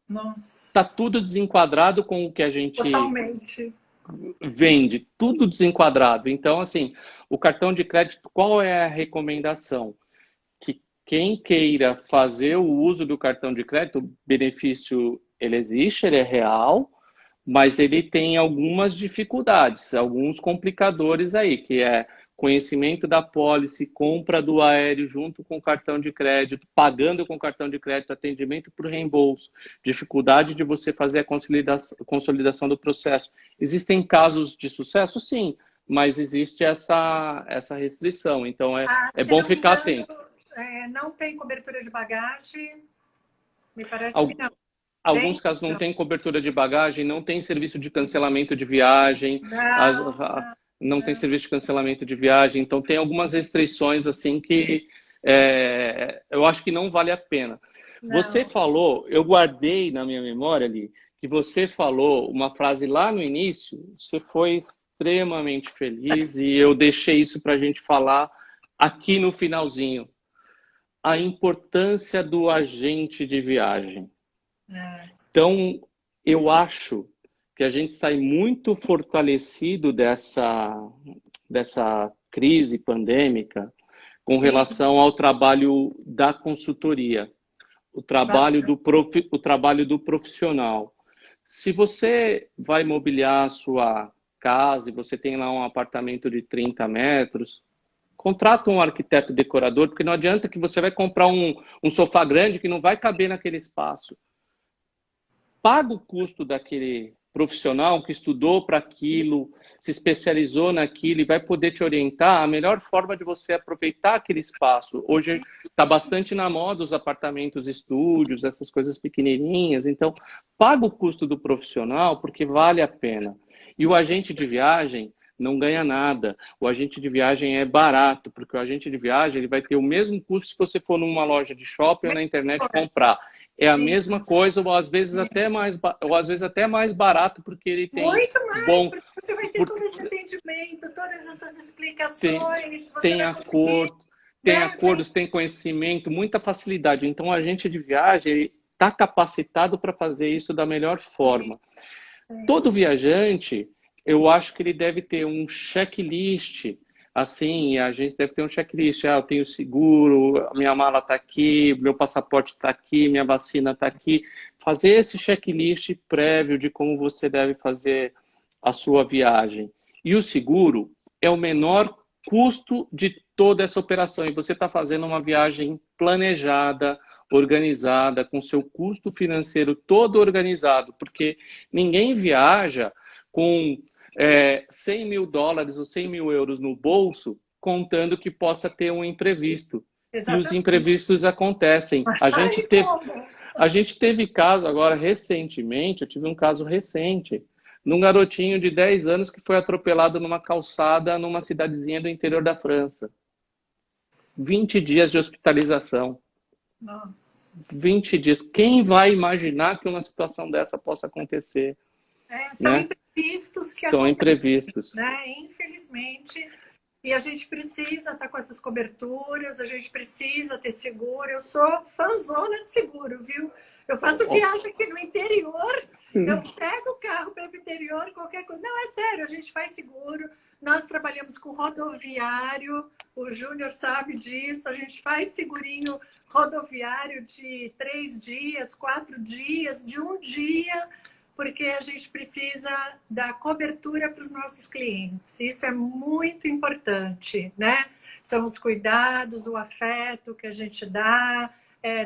Nossa. Está tudo desenquadrado com o que a gente Totalmente vende, tudo desenquadrado. Então, assim, o cartão de crédito, qual é a recomendação? Que quem queira fazer o uso do cartão de crédito, o benefício, ele existe, ele é real, mas ele tem algumas dificuldades, alguns complicadores aí, que é conhecimento da pólice, compra do aéreo junto com o cartão de crédito, pagando com o cartão de crédito, atendimento por reembolso, dificuldade de você fazer a consolidação do processo. Existem casos de sucesso? Sim, mas existe essa restrição, então é bom ficar atento. Não tem cobertura de bagagem? Me parece que não. Alguns casos não tem cobertura de bagagem, não tem serviço de cancelamento de viagem, não tem serviço de cancelamento de viagem, então tem algumas restrições assim que eu acho que não vale a pena. Não. Você falou, eu guardei na minha memória ali, que você falou uma frase lá no início, você foi extremamente feliz e eu deixei isso para a gente falar aqui no finalzinho. A importância do agente de viagem. Então, eu acho que a gente sai muito fortalecido dessa crise pandêmica com relação ao trabalho da consultoria, o trabalho do profissional. Se você vai mobiliar a sua casa e você tem lá um apartamento de 30 metros, contrata um arquiteto decorador, porque não adianta que você vai comprar um sofá grande que não vai caber naquele espaço. Paga o custo daquele profissional que estudou para aquilo, se especializou naquilo e vai poder te orientar a melhor forma de você aproveitar aquele espaço. Hoje está bastante na moda os apartamentos, estúdios, essas coisas pequenininhas. Então, paga o custo do profissional porque vale a pena. E o agente de viagem não ganha nada. O agente de viagem é barato, porque o agente de viagem ele vai ter o mesmo custo se você for numa loja de shopping ou na internet comprar. É a mesma coisa, ou às vezes até mais barato, porque ele tem muito mais, bom. porque você vai ter todo esse atendimento, todas essas explicações, você Tem vai conseguir, acordo, tem né? acordos, tem conhecimento, muita facilidade. Então, o agente de viagem está capacitado para fazer isso da melhor forma. Todo viajante, eu acho que ele deve ter um checklist, assim, a gente deve ter um checklist. Ah, eu tenho seguro, minha mala está aqui, meu passaporte está aqui, minha vacina está aqui. Fazer esse checklist prévio de como você deve fazer a sua viagem. E o seguro é o menor custo de toda essa operação. E você está fazendo uma viagem planejada, organizada, com seu custo financeiro todo organizado, porque ninguém viaja com 100 mil dólares ou 100 mil euros no bolso, contando que possa ter um imprevisto. E os Exatamente. imprevistos acontecem. A gente teve caso agora recentemente, eu tive um caso recente, num garotinho de 10 anos que foi atropelado numa calçada numa cidadezinha do interior da França. 20 dias de hospitalização. Nossa. 20 dias. Quem vai imaginar que uma situação dessa possa acontecer? São né? imprevistos que São acontecem, imprevistos. né? Infelizmente. E a gente precisa estar com essas coberturas, a gente precisa ter seguro. Eu sou fãzona de seguro, viu? Eu faço viagem aqui no interior, eu pego o carro para o interior, qualquer coisa. Não, é sério, a gente faz seguro. Nós trabalhamos com rodoviário, o Júnior sabe disso. A gente faz segurinho rodoviário de 3 dias, 4 dias, de 1 dia, porque a gente precisa dar cobertura para os nossos clientes. Isso é muito importante, né? São os cuidados, o afeto que a gente dá,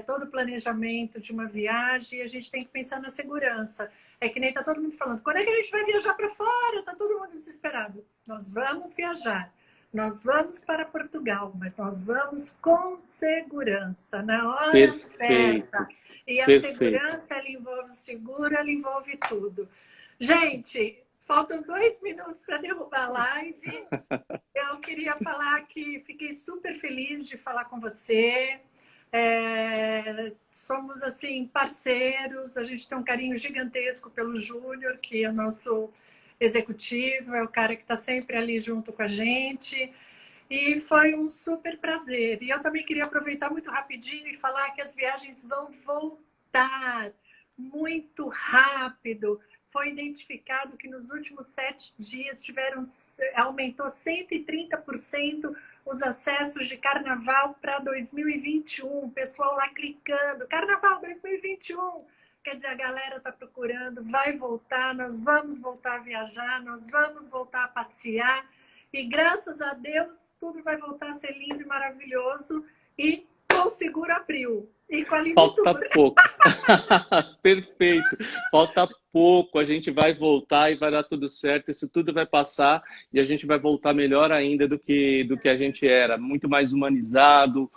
todo o planejamento de uma viagem, e a gente tem que pensar na segurança. É que nem tá todo mundo falando, quando é que a gente vai viajar para fora? Tá todo mundo desesperado. Nós vamos viajar. Nós vamos para Portugal, mas nós vamos com segurança, na hora certa. E a segurança, ela envolve o seguro, ela envolve tudo. Gente, faltam 2 minutos para derrubar a live. Eu queria falar que fiquei super feliz de falar com você. Somos, assim, parceiros. A gente tem um carinho gigantesco pelo Júnior, que é o nosso executivo, é o cara que está sempre ali junto com a gente. E foi um super prazer. E eu também queria aproveitar muito rapidinho e falar que as viagens vão voltar muito rápido. Foi identificado que nos últimos 7 dias aumentou 130% os acessos de carnaval para 2021. O pessoal lá clicando, carnaval 2021. Quer dizer, a galera está procurando, vai voltar, nós vamos voltar a viajar, nós vamos voltar a passear. E graças a Deus, tudo vai voltar a ser lindo e maravilhoso. E com o seguro abril. E com a Falta pouco. Perfeito. Falta pouco. A gente vai voltar e vai dar tudo certo. Isso tudo vai passar e a gente vai voltar melhor ainda do que a gente era. Muito mais humanizado,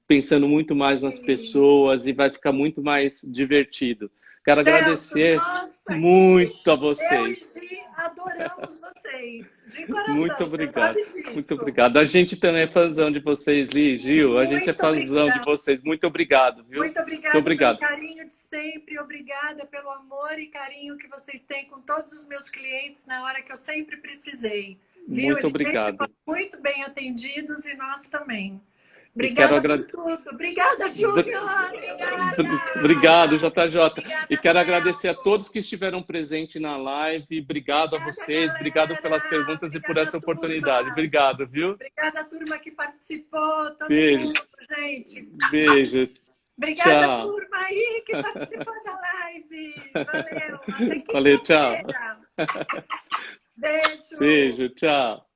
pensando muito mais nas pessoas e vai ficar muito mais divertido. Quero agradecer muito a vocês. Eu e Gi adoramos vocês. De coração. Muito obrigado. Muito obrigado. A gente também é fãzão de vocês, Li, Gil. A gente é fãzão de vocês. Muito obrigado, viu? Muito obrigado pelo carinho de sempre. Obrigada pelo amor e carinho que vocês têm com todos os meus clientes na hora que eu sempre precisei. Viu? Muito obrigado. Eles muito bem atendidos e nós também. Obrigada por tudo. Obrigada, Júnior. Obrigado, JJ. E quero agradecer a todos que estiveram presentes na live. Obrigado a vocês. Obrigado pelas perguntas e por essa oportunidade. Obrigado, viu? Obrigada, turma que participou. Todo Beijo. mundo, gente. Beijo. Obrigada, tchau. turma aí que participou da live. Valeu. Até Valeu, tchau. Beijo. Beijo, tchau.